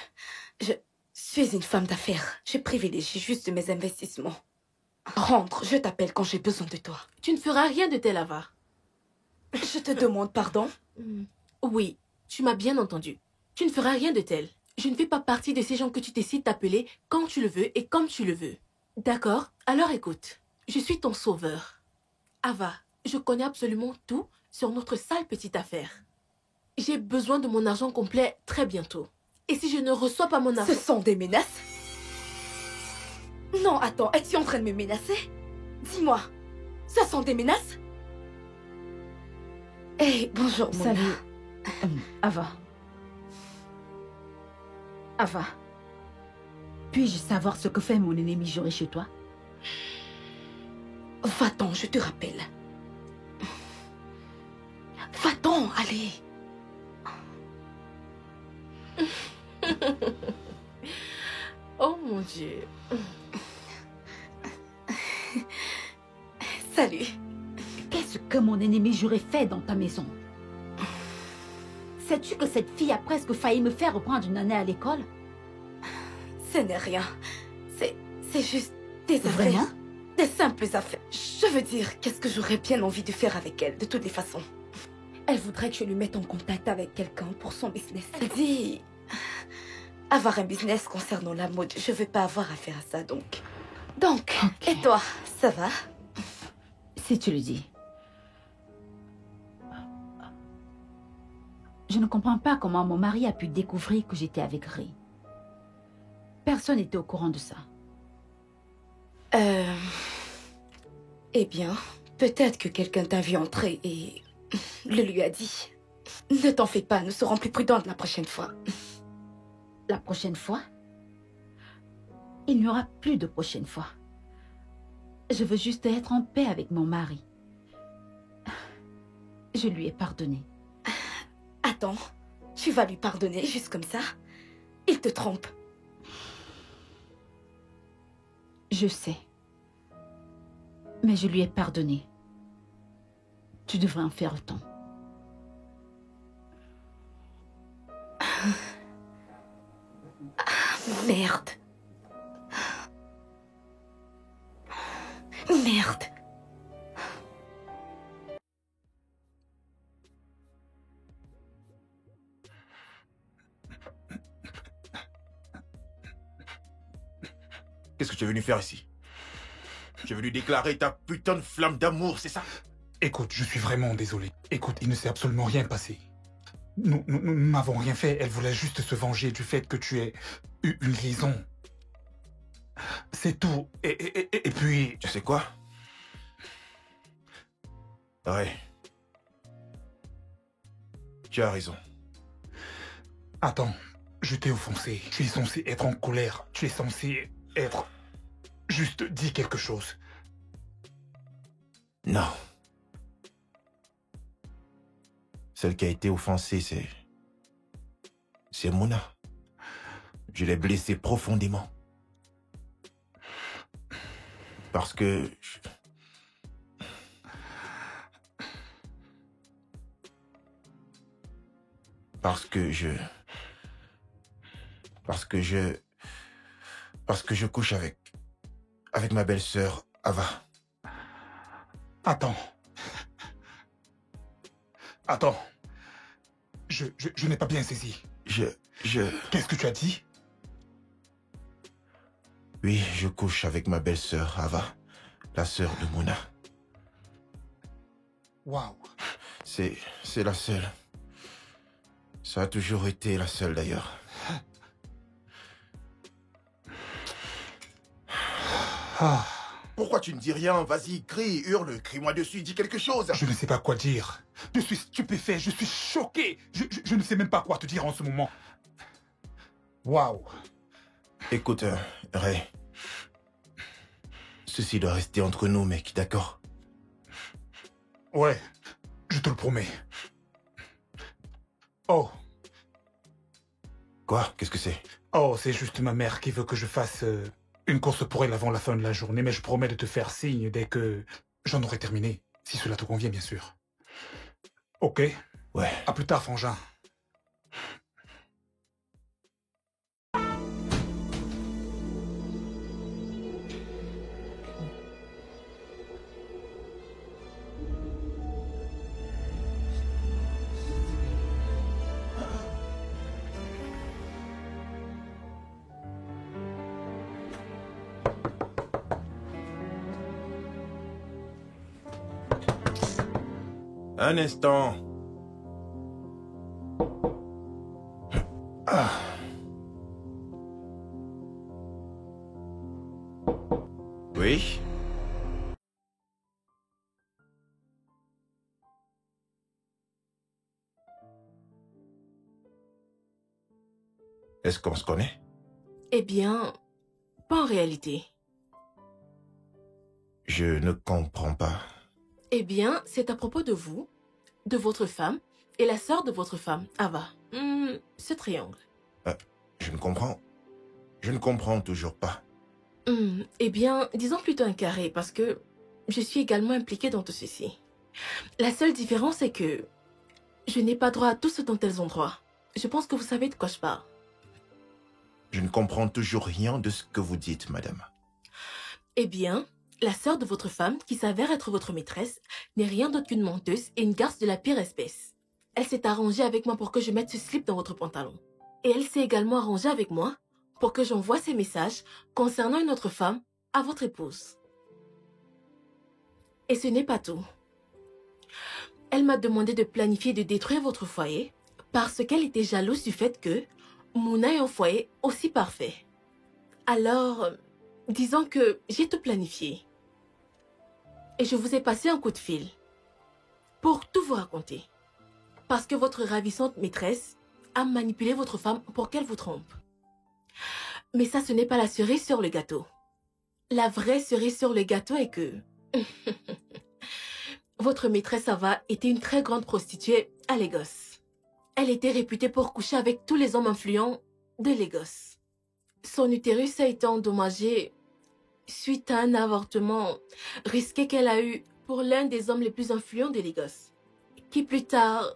je suis une femme d'affaires. Je privilégie juste mes investissements. Rentre, je t'appelle quand j'ai besoin de toi. Tu ne feras rien de tel, Ava. Je te demande pardon. Oui, tu m'as bien entendu. Tu ne feras rien de tel. Je ne fais pas partie de ces gens que tu décides d'appeler quand tu le veux et comme tu le veux. D'accord? Alors écoute, je suis ton sauveur. Ava, je connais absolument tout sur notre sale petite affaire. J'ai besoin de mon argent complet très bientôt. Et si je ne reçois pas mon argent... Ce sont des menaces? Non, attends, es-tu en train de me menacer? Dis-moi, ce sont des menaces? Hey, bonjour, Mouna. Salut. Ava. Ava. Puis-je savoir ce que fait mon ennemi juré chez toi? Va-t'en, je te rappelle. Va-t'en, allez. Oh mon Dieu. Salut. Qu'est-ce que mon ennemi juré fait dans ta maison? Sais-tu que cette fille a presque failli me faire reprendre une année à l'école? Ce n'est rien. C'est juste des affaires. Vraiment? Des simples affaires. Je veux dire, qu'est-ce que j'aurais bien envie de faire avec elle, de toutes les façons. Elle voudrait que je lui mette en contact avec quelqu'un pour son business. Elle dit... Avoir un business concernant la mode, je veux pas avoir affaire à ça, donc... Donc, Ok. et toi, ça va? Si tu le dis. Je ne comprends pas comment mon mari a pu découvrir que j'étais avec Ray. Personne n'était au courant de ça. Eh bien, peut-être que quelqu'un t'a vu entrer et le lui a dit. Ne t'en fais pas, nous serons plus prudentes la prochaine fois. La prochaine fois? Il n'y aura plus de prochaine fois. Je veux juste être en paix avec mon mari. Je lui ai pardonné. Attends, tu vas lui pardonner juste comme ça? Il te trompe. Je sais. Mais je lui ai pardonné. Tu devrais en faire autant. Merde. Merde. Qu'est-ce que tu es venu faire ici? Tu es venu déclarer ta putain de flamme d'amour, c'est ça? Écoute, je suis vraiment désolé. Écoute, il ne s'est absolument rien passé. Nous n'avons rien fait. Elle voulait juste se venger du fait que tu aies eu une liaison. C'est tout. Et puis... Tu sais quoi? Ouais. Tu as raison. Attends, je t'ai offensé. Tu es censé être en colère. Tu es censé être... Juste dis quelque chose. Non. Celle qui a été offensée, c'est Mouna. Je l'ai blessée profondément. Parce que... Parce que je couche avec ma belle-sœur, Ava. Attends. Attends. Je n'ai pas bien saisi. Qu'est-ce que tu as dit? Oui, je couche avec ma belle-sœur, Ava, la sœur de Mouna. Waouh. C'est la seule. Ça a toujours été la seule, d'ailleurs. Ah. Pourquoi tu ne dis rien? Vas-y, crie, hurle, crie-moi dessus, dis quelque chose. Je ne sais pas quoi dire. Je suis stupéfait, je suis choqué. Je ne sais même pas quoi te dire en ce moment. Waouh. Écoute, Ray. Ceci doit rester entre nous, mec, d'accord? Ouais, je te le promets. Oh. Quoi? Qu'est-ce que c'est? Oh, c'est juste ma mère qui veut que je fasse une course pour elle avant la fin de la journée, mais je promets de te faire signe dès que j'en aurai terminé. Si cela te convient, bien sûr. Ok. Ouais. À plus tard, frangin. Un instant. Ah. Oui? Est-ce qu'on se connaît? Eh bien, pas en réalité. Je ne comprends pas. Eh bien, c'est à propos de vous, de votre femme et la sœur de votre femme, Ava. Ce triangle. Je ne comprends. Je ne comprends toujours pas. Eh bien, disons plutôt un carré, parce que je suis également impliquée dans tout ceci. La seule différence est que je n'ai pas droit à tout ce dont elles ont droit. Je pense que vous savez de quoi je parle. Je ne comprends toujours rien de ce que vous dites, madame. Eh bien, la sœur de votre femme, qui s'avère être votre maîtresse, n'est rien d'autre qu'une menteuse et une garce de la pire espèce. Elle s'est arrangée avec moi pour que je mette ce slip dans votre pantalon. Et elle s'est également arrangée avec moi pour que j'envoie ces messages concernant une autre femme à votre épouse. Et ce n'est pas tout. Elle m'a demandé de planifier de détruire votre foyer parce qu'elle était jalouse du fait que Mouna ait un foyer aussi parfait. Alors, disons que j'ai tout planifié. Et je vous ai passé un coup de fil pour tout vous raconter. Parce que votre ravissante maîtresse a manipulé votre femme pour qu'elle vous trompe. Mais ça, ce n'est pas la cerise sur le gâteau. La vraie cerise sur le gâteau est que... votre maîtresse Ava était une très grande prostituée à Lagos. Elle était réputée pour coucher avec tous les hommes influents de Lagos. Son utérus a été endommagé suite à un avortement risqué qu'elle a eu pour l'un des hommes les plus influents de Lagos, qui plus tard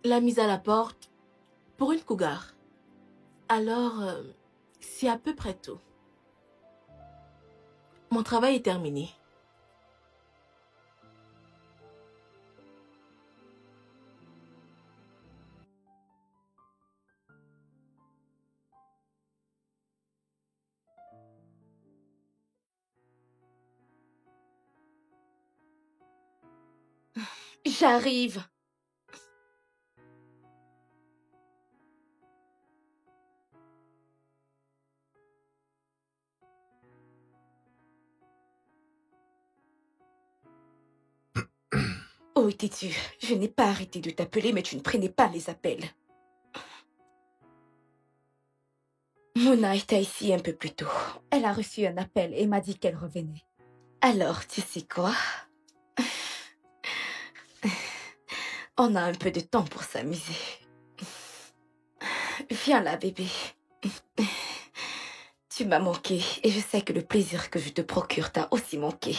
l'a mise à la porte pour une cougar. Alors, c'est à peu près tout. Mon travail est terminé. J'arrive. Oh, Tétu, je n'ai pas arrêté de t'appeler, mais tu ne prenais pas les appels. Mona était ici un peu plus tôt. Elle a reçu un appel et m'a dit qu'elle revenait. Alors, tu sais quoi? On a un peu de temps pour s'amuser. Viens là, bébé. Tu m'as manqué et je sais que le plaisir que je te procure t'a aussi manqué.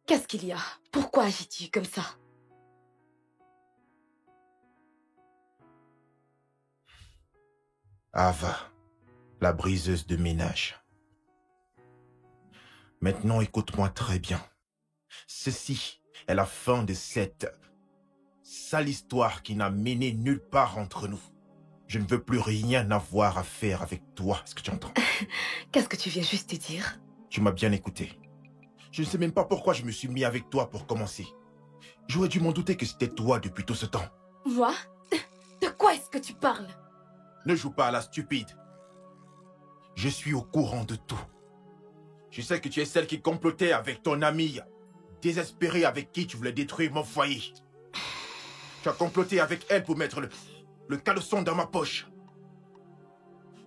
Qu'est-ce qu'il y a? Pourquoi agis-tu comme ça? Ava, la briseuse de ménage. Maintenant, écoute-moi très bien. Ceci est la fin de cette sale histoire qui n'a mené nulle part entre nous. Je ne veux plus rien avoir à faire avec toi, est-ce que tu entends? Qu'est-ce que tu viens juste de dire? Tu m'as bien écouté. Je ne sais même pas pourquoi je me suis mis avec toi pour commencer. J'aurais dû m'en douter que c'était toi depuis tout ce temps. Moi? De quoi est-ce que tu parles? Ne joue pas à la stupide. Je suis au courant de tout. Je sais que tu es celle qui complotait avec ton amie, désespérée avec qui tu voulais détruire mon foyer. Tu as comploté avec elle pour mettre le caleçon dans ma poche.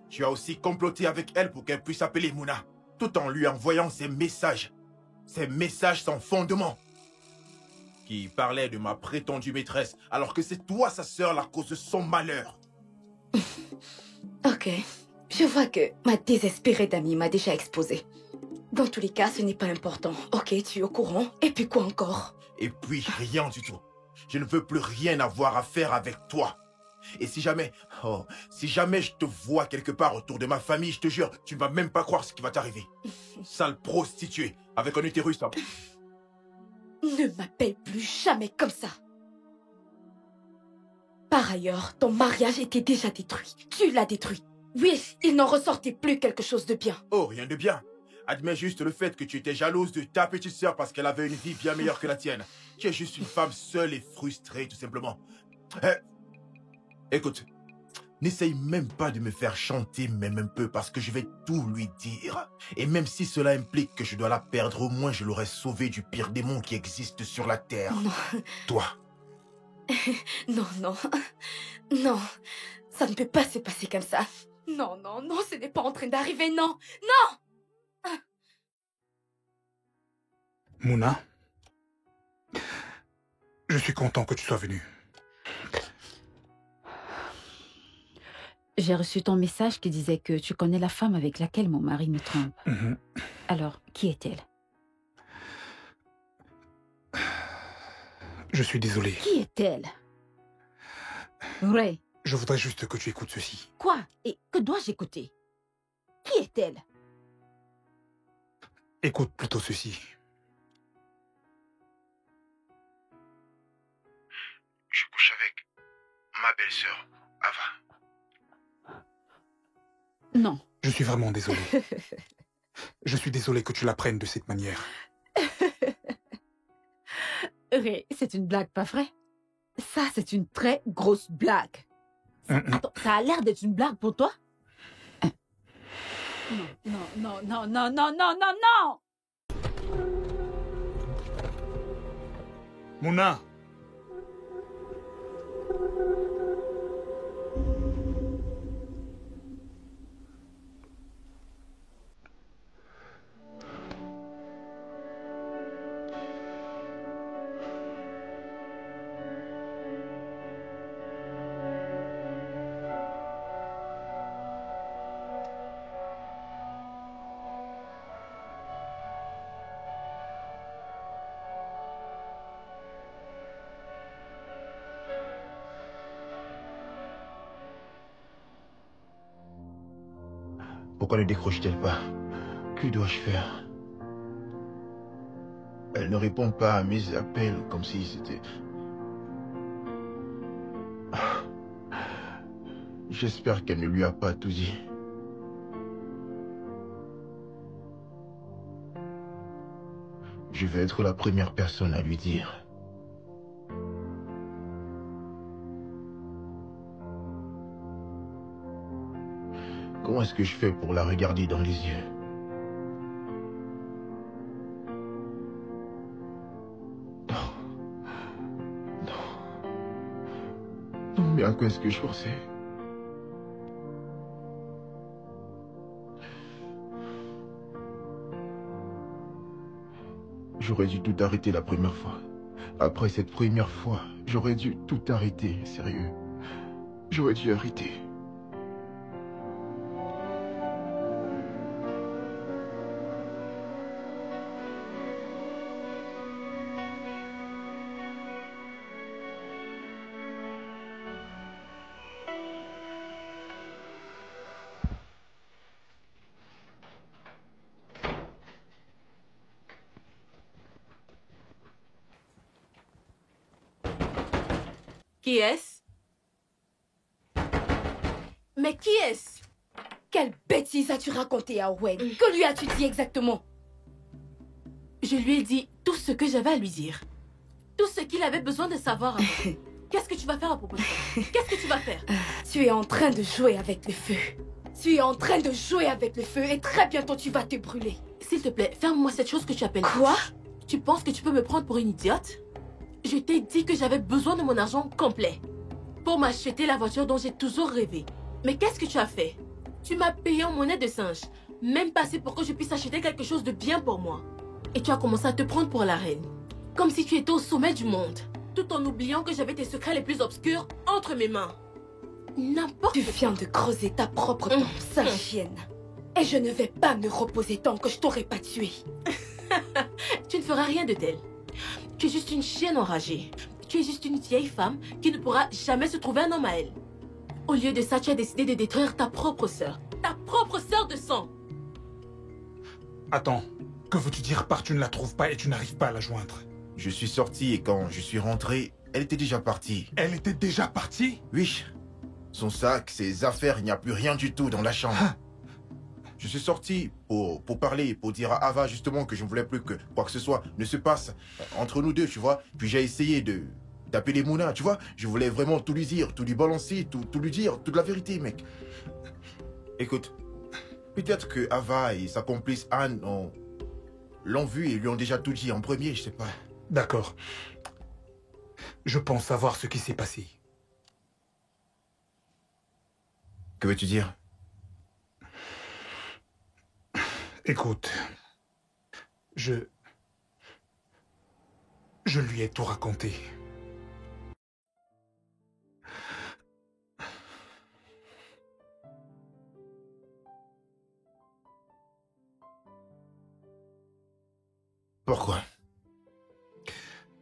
Tu as aussi comploté avec elle pour qu'elle puisse appeler Mouna, tout en lui envoyant ces messages sans fondement, qui parlaient de ma prétendue maîtresse, alors que c'est toi, sa sœur, la cause de son malheur. Ok, je vois que ma désespérée d'amie m'a déjà exposée. Dans tous les cas, ce n'est pas important. Ok, tu es au courant. Et puis quoi encore? Et puis rien du tout. Je ne veux plus rien avoir à faire avec toi. Et si jamais je te vois quelque part autour de ma famille, je te jure, tu ne vas même pas croire ce qui va t'arriver. Sale prostituée, avec un utérus. Ne m'appelle plus jamais comme ça. Par ailleurs, ton mariage était déjà détruit. Tu l'as détruit. Oui, il n'en ressortait plus quelque chose de bien. Oh, rien de bien. Admets juste le fait que tu étais jalouse de ta petite sœur parce qu'elle avait une vie bien meilleure que la tienne. Tu es juste une femme seule et frustrée, tout simplement. Écoute, n'essaye même pas de me faire chanter même un peu parce que je vais tout lui dire. Et même si cela implique que je dois la perdre, au moins je l'aurais sauvée du pire démon qui existe sur la terre. Non. Toi. Non, non. Non. Ça ne peut pas se passer comme ça. Non, non, non, ce n'est pas en train d'arriver, non. Non! Mouna, je suis content que tu sois venue. J'ai reçu ton message qui disait que tu connais la femme avec laquelle mon mari me trompe. Alors, qui est-elle? Je suis désolé. Qui est-elle? Ray. Je voudrais juste que tu écoutes ceci. Quoi? Et que dois-je écouter? Qui est-elle? Écoute plutôt ceci. Je couche avec ma belle-sœur, Ava. Non. Je suis vraiment désolé. Je suis désolé que tu la prennes de cette manière. Ray, c'est une blague, pas vrai? Ça, c'est une très grosse blague. Attends, ça a l'air d'être une blague pour toi? Non, non, non, non, non, non, non, non! Mouna! Pourquoi ne décroche-t-elle pas? Que dois-je faire? Elle ne répond pas à mes appels comme si c'était... J'espère qu'elle ne lui a pas tout dit. Je vais être la première personne à lui dire. Comment est-ce que je fais pour la regarder dans les yeux? Mais à quoi est-ce que je pensais? J'aurais dû tout arrêter la première fois. Après cette première fois, j'aurais dû tout arrêter, sérieux. J'aurais dû arrêter. Qui est-ce? Mais qui est-ce? Quelle bêtise as-tu raconté à Owen? Que lui as-tu dit exactement? Je lui ai dit tout ce que j'avais à lui dire. Tout ce qu'il avait besoin de savoir. Qu'est-ce que tu vas faire à propos de ça? Qu'est-ce que tu vas faire? Tu es en train de jouer avec le feu. Tu es en train de jouer avec le feu et très bientôt tu vas te brûler. S'il te plaît, ferme-moi cette chose que tu appelles... Quoi? Tu penses que tu peux me prendre pour une idiote? Je t'ai dit que j'avais besoin de mon argent complet pour m'acheter la voiture dont j'ai toujours rêvé. Mais qu'est-ce que tu as fait? Tu m'as payé en monnaie de singe, même pas assez pour que je puisse acheter quelque chose de bien pour moi. Et tu as commencé à te prendre pour la reine. Comme si tu étais au sommet du monde, tout en oubliant que j'avais tes secrets les plus obscurs entre mes mains. N'importe Tu viens de creuser ta propre tombe, sale chienne. Et je ne vais pas me reposer tant que je t'aurai pas tué. Tu ne feras rien de tel. Tu es juste une chienne enragée. Tu es juste une vieille femme qui ne pourra jamais se trouver un homme à elle. Au lieu de ça, tu as décidé de détruire ta propre sœur. Ta propre sœur de sang. Attends, que veux-tu dire par tu ne la trouves pas et tu n'arrives pas à la joindre? Je suis sorti et quand je suis rentré, elle était déjà partie. Elle était déjà partie? Oui. Son sac, ses affaires, il n'y a plus rien du tout dans la chambre. Ah. Je suis sorti pour parler, pour dire à Ava justement que je ne voulais plus que quoi que ce soit ne se passe entre nous deux, tu vois. Puis j'ai essayé d'appeler Mouna, tu vois. Je voulais vraiment tout lui dire, tout lui balancer, tout lui dire, toute la vérité, mec. Écoute, peut-être que Ava et sa complice Anne l'ont vu et lui ont déjà tout dit en premier, je sais pas. D'accord. Je pense savoir ce qui s'est passé. Que veux-tu dire? Écoute, je lui ai tout raconté. Pourquoi?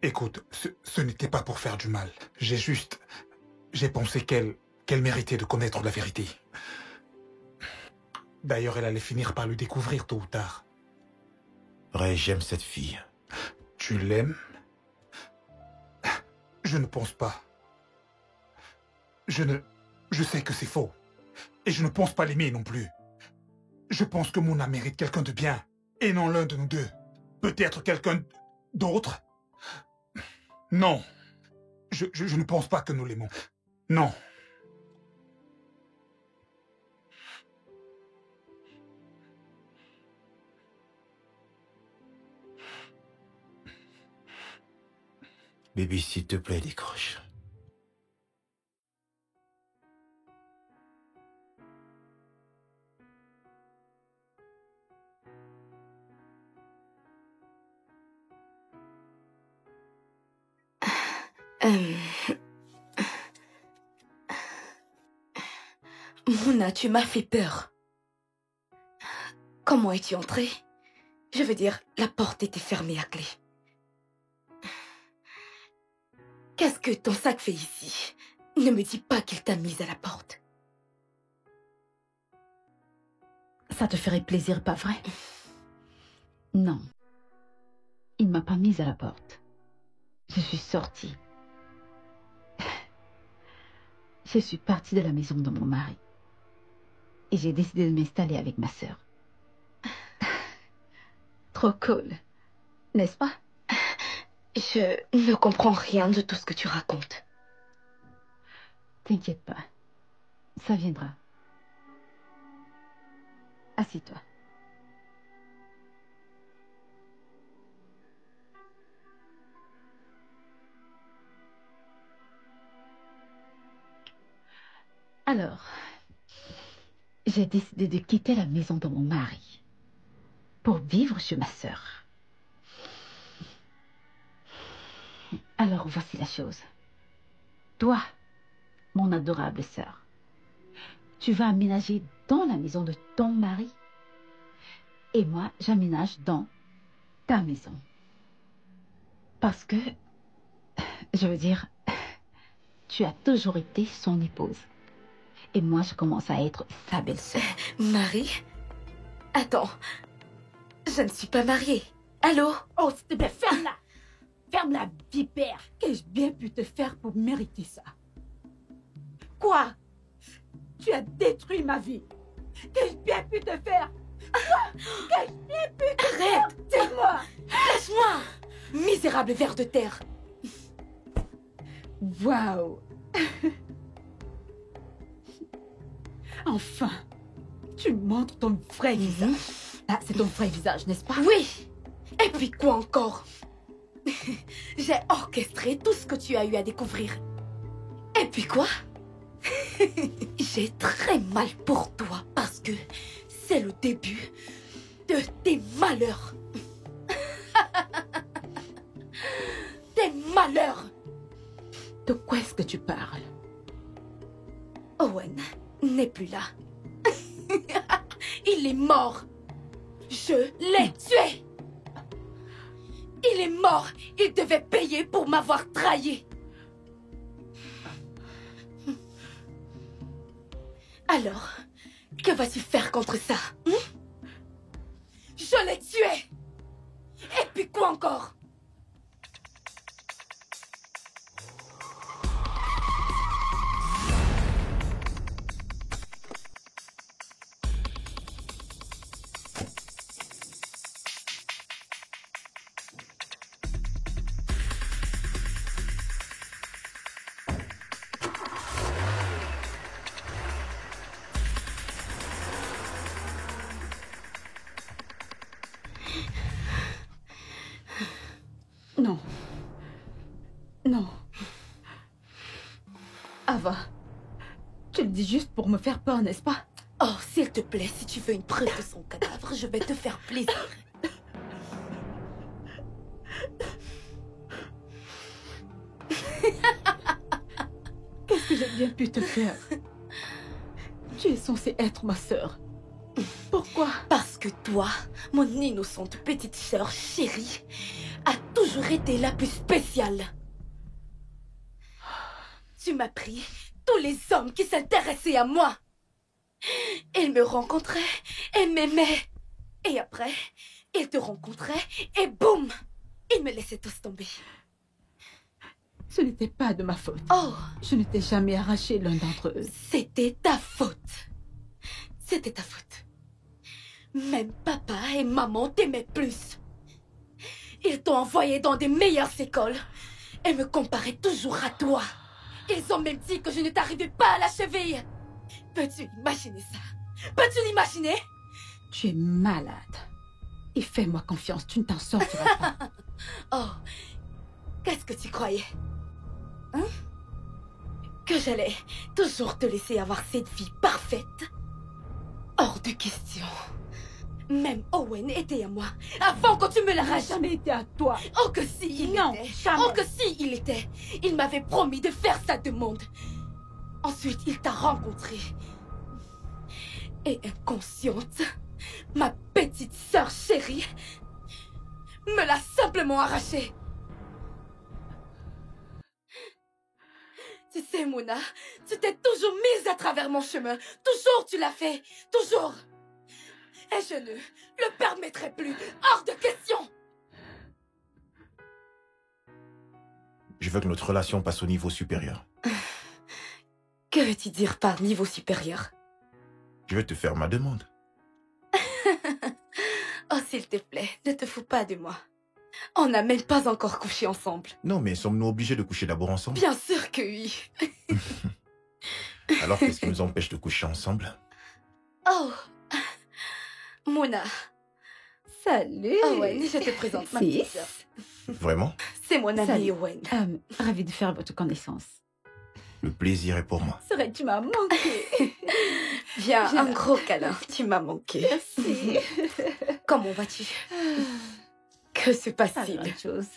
Écoute, ce n'était pas pour faire du mal. J'ai pensé qu'elle méritait de connaître la vérité. D'ailleurs, elle allait finir par le découvrir tôt ou tard. Ray, j'aime cette fille. Tu l'aimes? Je ne pense pas. Je sais que c'est faux. Et je ne pense pas l'aimer non plus. Je pense que Mouna mérite quelqu'un de bien. Et non l'un de nous deux. Peut-être quelqu'un d'autre? Non. Je ne pense pas que nous l'aimons. Non. Baby, s'il te plaît, décroche. Mouna, tu m'as fait peur. Comment es-tu entrée? Je veux dire, la porte était fermée à clé. Qu'est-ce que ton sac fait ici? Ne me dis pas qu'il t'a mise à la porte. Ça te ferait plaisir, pas vrai? Non. Il ne m'a pas mise à la porte. Je suis sortie. Je suis partie de la maison de mon mari. Et j'ai décidé de m'installer avec ma sœur. Trop cool, n'est-ce pas? Je ne comprends rien de tout ce que tu racontes. T'inquiète pas. Ça viendra. Assis-toi. Alors, j'ai décidé de quitter la maison de mon mari pour vivre chez ma sœur. Alors, voici la chose. Toi, mon adorable sœur, tu vas aménager dans la maison de ton mari. Et moi, j'aménage dans ta maison. Parce que, je veux dire, tu as toujours été son épouse. Et moi, je commence à être sa belle-sœur. Marie? Attends. Je ne suis pas mariée. Allô? Oh, s'il te plaît, ferme-la! Ferme-la, vipère! Qu'ai-je bien pu te faire pour mériter ça? Quoi? Tu as détruit ma vie. Qu'ai-je bien pu te faire? Quoi? Qu'ai-je bien pu te faire? Arrête! Dis-moi! Lâche-moi! Misérable ver de terre! Waouh! Enfin, tu montres ton vrai visage. Ah, c'est ton vrai visage, n'est-ce pas? Oui! Et puis quoi encore? J'ai orchestré tout ce que tu as eu à découvrir. Et puis quoi? J'ai très mal pour toi parce que c'est le début de tes malheurs. Tes malheurs! De quoi est-ce que tu parles? Owen n'est plus là. Il est mort. Je l'ai tué. Il est mort. Il devait payer pour m'avoir trahi. Alors, que vas-tu faire contre ça? Je l'ai tué. Et puis quoi encore? Non. Non. Ava, tu le dis juste pour me faire peur, n'est-ce pas? Oh, s'il te plaît, si tu veux une preuve de son cadavre, je vais te faire plaisir. Qu'est-ce que j'ai bien pu te faire? Tu es censée être ma sœur. Pourquoi? Parce que toi, mon innocente petite sœur chérie, a toujours été la plus spéciale. Tu m'as pris tous les hommes qui s'intéressaient à moi. Ils me rencontraient et m'aimaient. Et après, ils te rencontraient et boum, ils me laissaient tous tomber. Ce n'était pas de ma faute. Oh, Je ne t'ai jamais arraché l'un d'entre eux. c'était ta faute. C'était ta faute. Même papa et maman t'aimaient plus. Ils t'ont envoyé dans des meilleures écoles et me comparaient toujours à toi. Ils ont même dit que je ne t'arrivais pas à la cheville. Peux-tu imaginer ça? Peux-tu l'imaginer? Tu es malade. Et fais-moi confiance, tu ne t'en sortiras pas. Oh, qu'est-ce que tu croyais? Hein? Que j'allais toujours te laisser avoir cette vie parfaite? Hors de question. Même Owen était à moi, avant que tu me Ça n'a l'arraches. jamais été à toi. Oh que si, il Non, était. jamais. Oh que si, il était. Il m'avait promis de faire sa demande. Ensuite, il t'a rencontré. Et inconsciente, ma petite sœur chérie me l'a simplement arraché. Tu sais, Mona, tu t'es toujours mise à travers mon chemin. Toujours tu l'as fait. Toujours. Et je ne le permettrai plus. Hors de question. Je veux que notre relation passe au niveau supérieur. Que veux-tu dire par niveau supérieur? Je vais te faire ma demande. Oh, s'il te plaît, ne te fous pas de moi. On n'a même pas encore couché ensemble. Non, mais sommes-nous obligés de coucher d'abord ensemble? Bien sûr que oui. Alors qu'est-ce qui nous empêche de coucher ensemble? Oh, Mona. Salut. Owen, je te présente ma petite sœur. Vraiment? C'est mon ami Salut. Owen. Ravie de faire votre connaissance. Le plaisir est pour moi. Serait, tu m'as manqué. Viens, Viens. un gros câlin. Tu m'as manqué. Merci. Comment vas-tu? Que se Pas passe-t-il? grand-chose.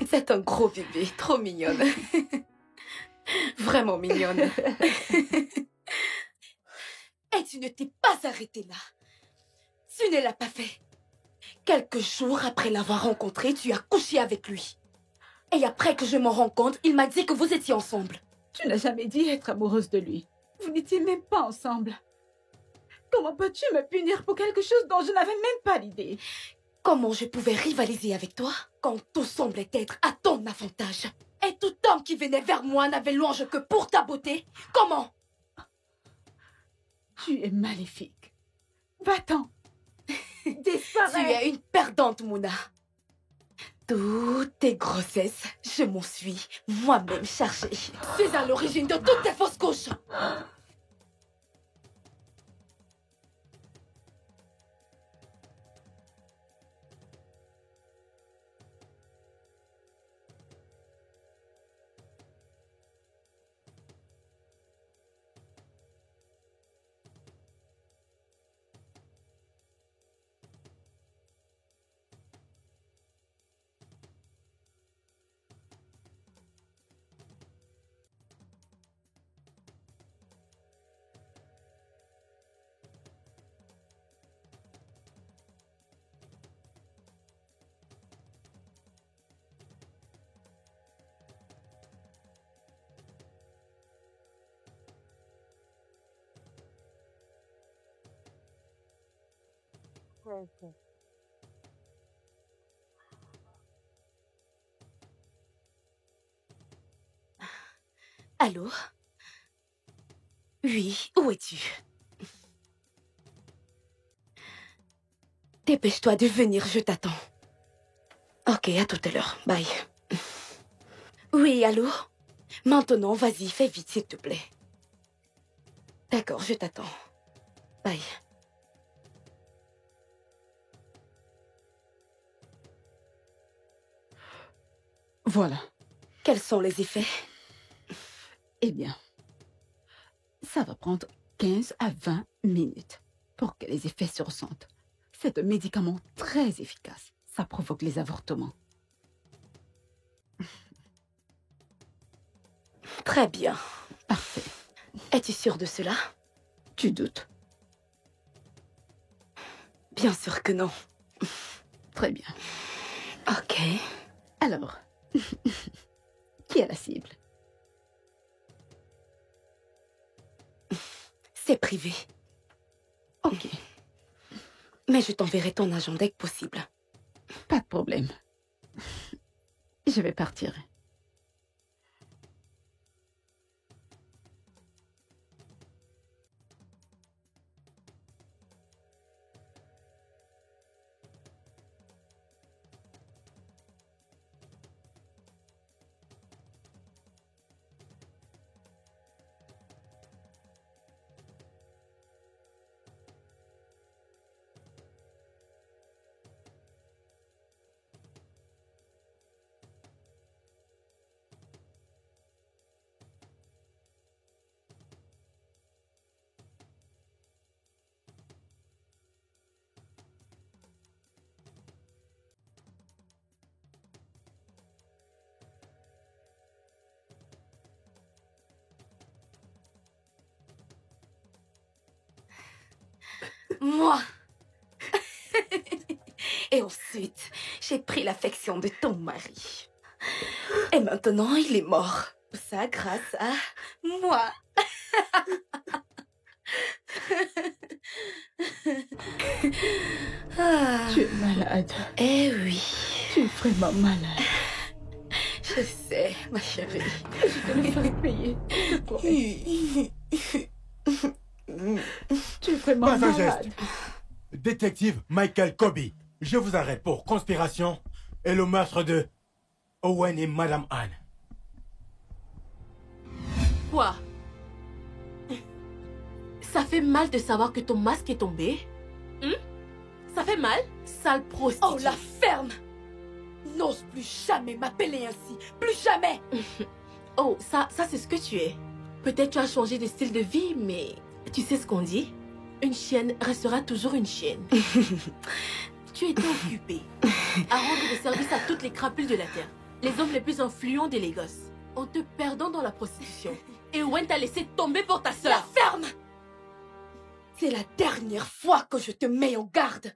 C'est un gros bébé, trop mignonne. Vraiment mignonne. Et tu ne t'es pas arrêtée là. Tu ne l'as pas fait. Quelques jours après l'avoir rencontré, tu as couché avec lui. Et après que je m'en rends compte, il m'a dit que vous étiez ensemble. Tu n'as jamais dit être amoureuse de lui. Vous n'étiez même pas ensemble. Comment peux-tu me punir pour quelque chose dont je n'avais même pas l'idée? Comment je pouvais rivaliser avec toi quand tout semblait être à ton avantage? Et tout homme qui venait vers moi n'avait louange que pour ta beauté? Comment? Tu es maléfique. Va-t'en. Tu Disparais. es une perdante, Mouna. Toutes tes grossesses, je m'en suis moi-même chargée. Tu es à l'origine de toutes tes fausses couches. Allô? Oui, où es-tu? Dépêche-toi de venir, je t'attends. Ok, à tout à l'heure. Bye. Oui, allô? Maintenant, vas-y, fais vite, s'il te plaît. D'accord, je t'attends. Bye. Voilà. Quels sont les effets? Eh bien, ça va prendre 15 à 20 minutes pour que les effets se ressentent. C'est un médicament très efficace. Ça provoque les avortements. Très bien. Parfait. Es-tu sûre de cela? Tu doutes? Bien sûr que non. Très bien. Ok. Alors, qui est la cible? C'est privé. Ok, Mais je t'enverrai ton agent dès que possible. pas de problème. Je vais partir. Moi. Et ensuite, j'ai pris l'affection de ton mari. Et maintenant, il est mort. Tout ça grâce à moi. Ah. Tu es malade. Eh oui, Tu es vraiment malade. je sais, ma chérie. Je te le ferai payer. Je promets. Tu es vraiment Pas un malade. geste. Détective Michael Kobe, je vous arrête pour conspiration et le meurtre de Owen et Madame Anne. Quoi? Ça fait mal de savoir que ton masque est tombé? Ça fait mal? Sale prostituée. Oh, la ferme! N'ose plus jamais m'appeler ainsi. Plus jamais. Oh, ça c'est ce que tu es. Peut-être tu as changé de style de vie, mais tu sais ce qu'on dit? Une chienne restera toujours une chienne. Tu étais occupée à rendre des services à toutes les crapules de la terre. Les hommes les plus influents de Lagos. En te perdant dans la prostitution. Et Owen t'a laissé tomber pour ta La sœur. ferme. C'est la dernière fois que je te mets en garde.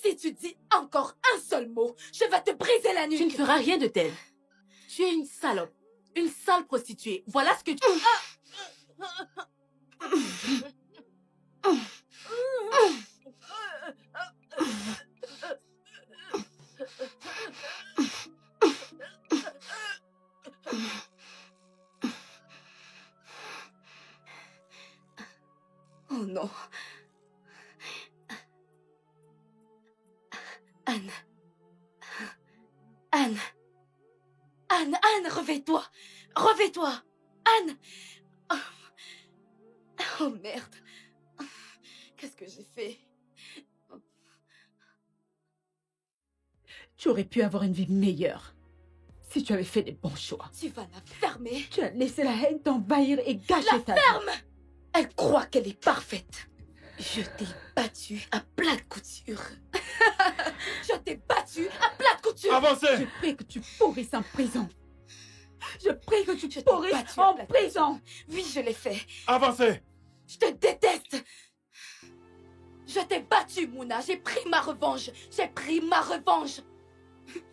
Si tu dis encore un seul mot, je vais te briser la nuque. Tu ne feras rien de tel. Tu es une salope. Une sale prostituée. Voilà ce que tu... Oh non. Anne. Anne. Anne, Anne, réveille-toi. Réveille-toi. Anne. Oh merde. Qu'est-ce que j'ai fait? Tu aurais pu avoir une vie meilleure si tu avais fait les bons choix. Tu vas la fermer. Tu as laissé la haine t'envahir et gâcher ta vie. Ferme. Elle croit qu'elle est parfaite. Je t'ai battue à plate couture. Je t'ai battue à plate couture. Avancez! Je prie que tu pourrisses en prison. Je prie que tu Je t'ai pourrisses battue à en plate prison. Oui, je l'ai fait. Avancez! Je te déteste. Je t'ai battue, Mouna. J'ai pris ma revanche. J'ai pris ma revanche.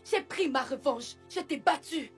J'ai pris ma revanche. Je t'ai battue.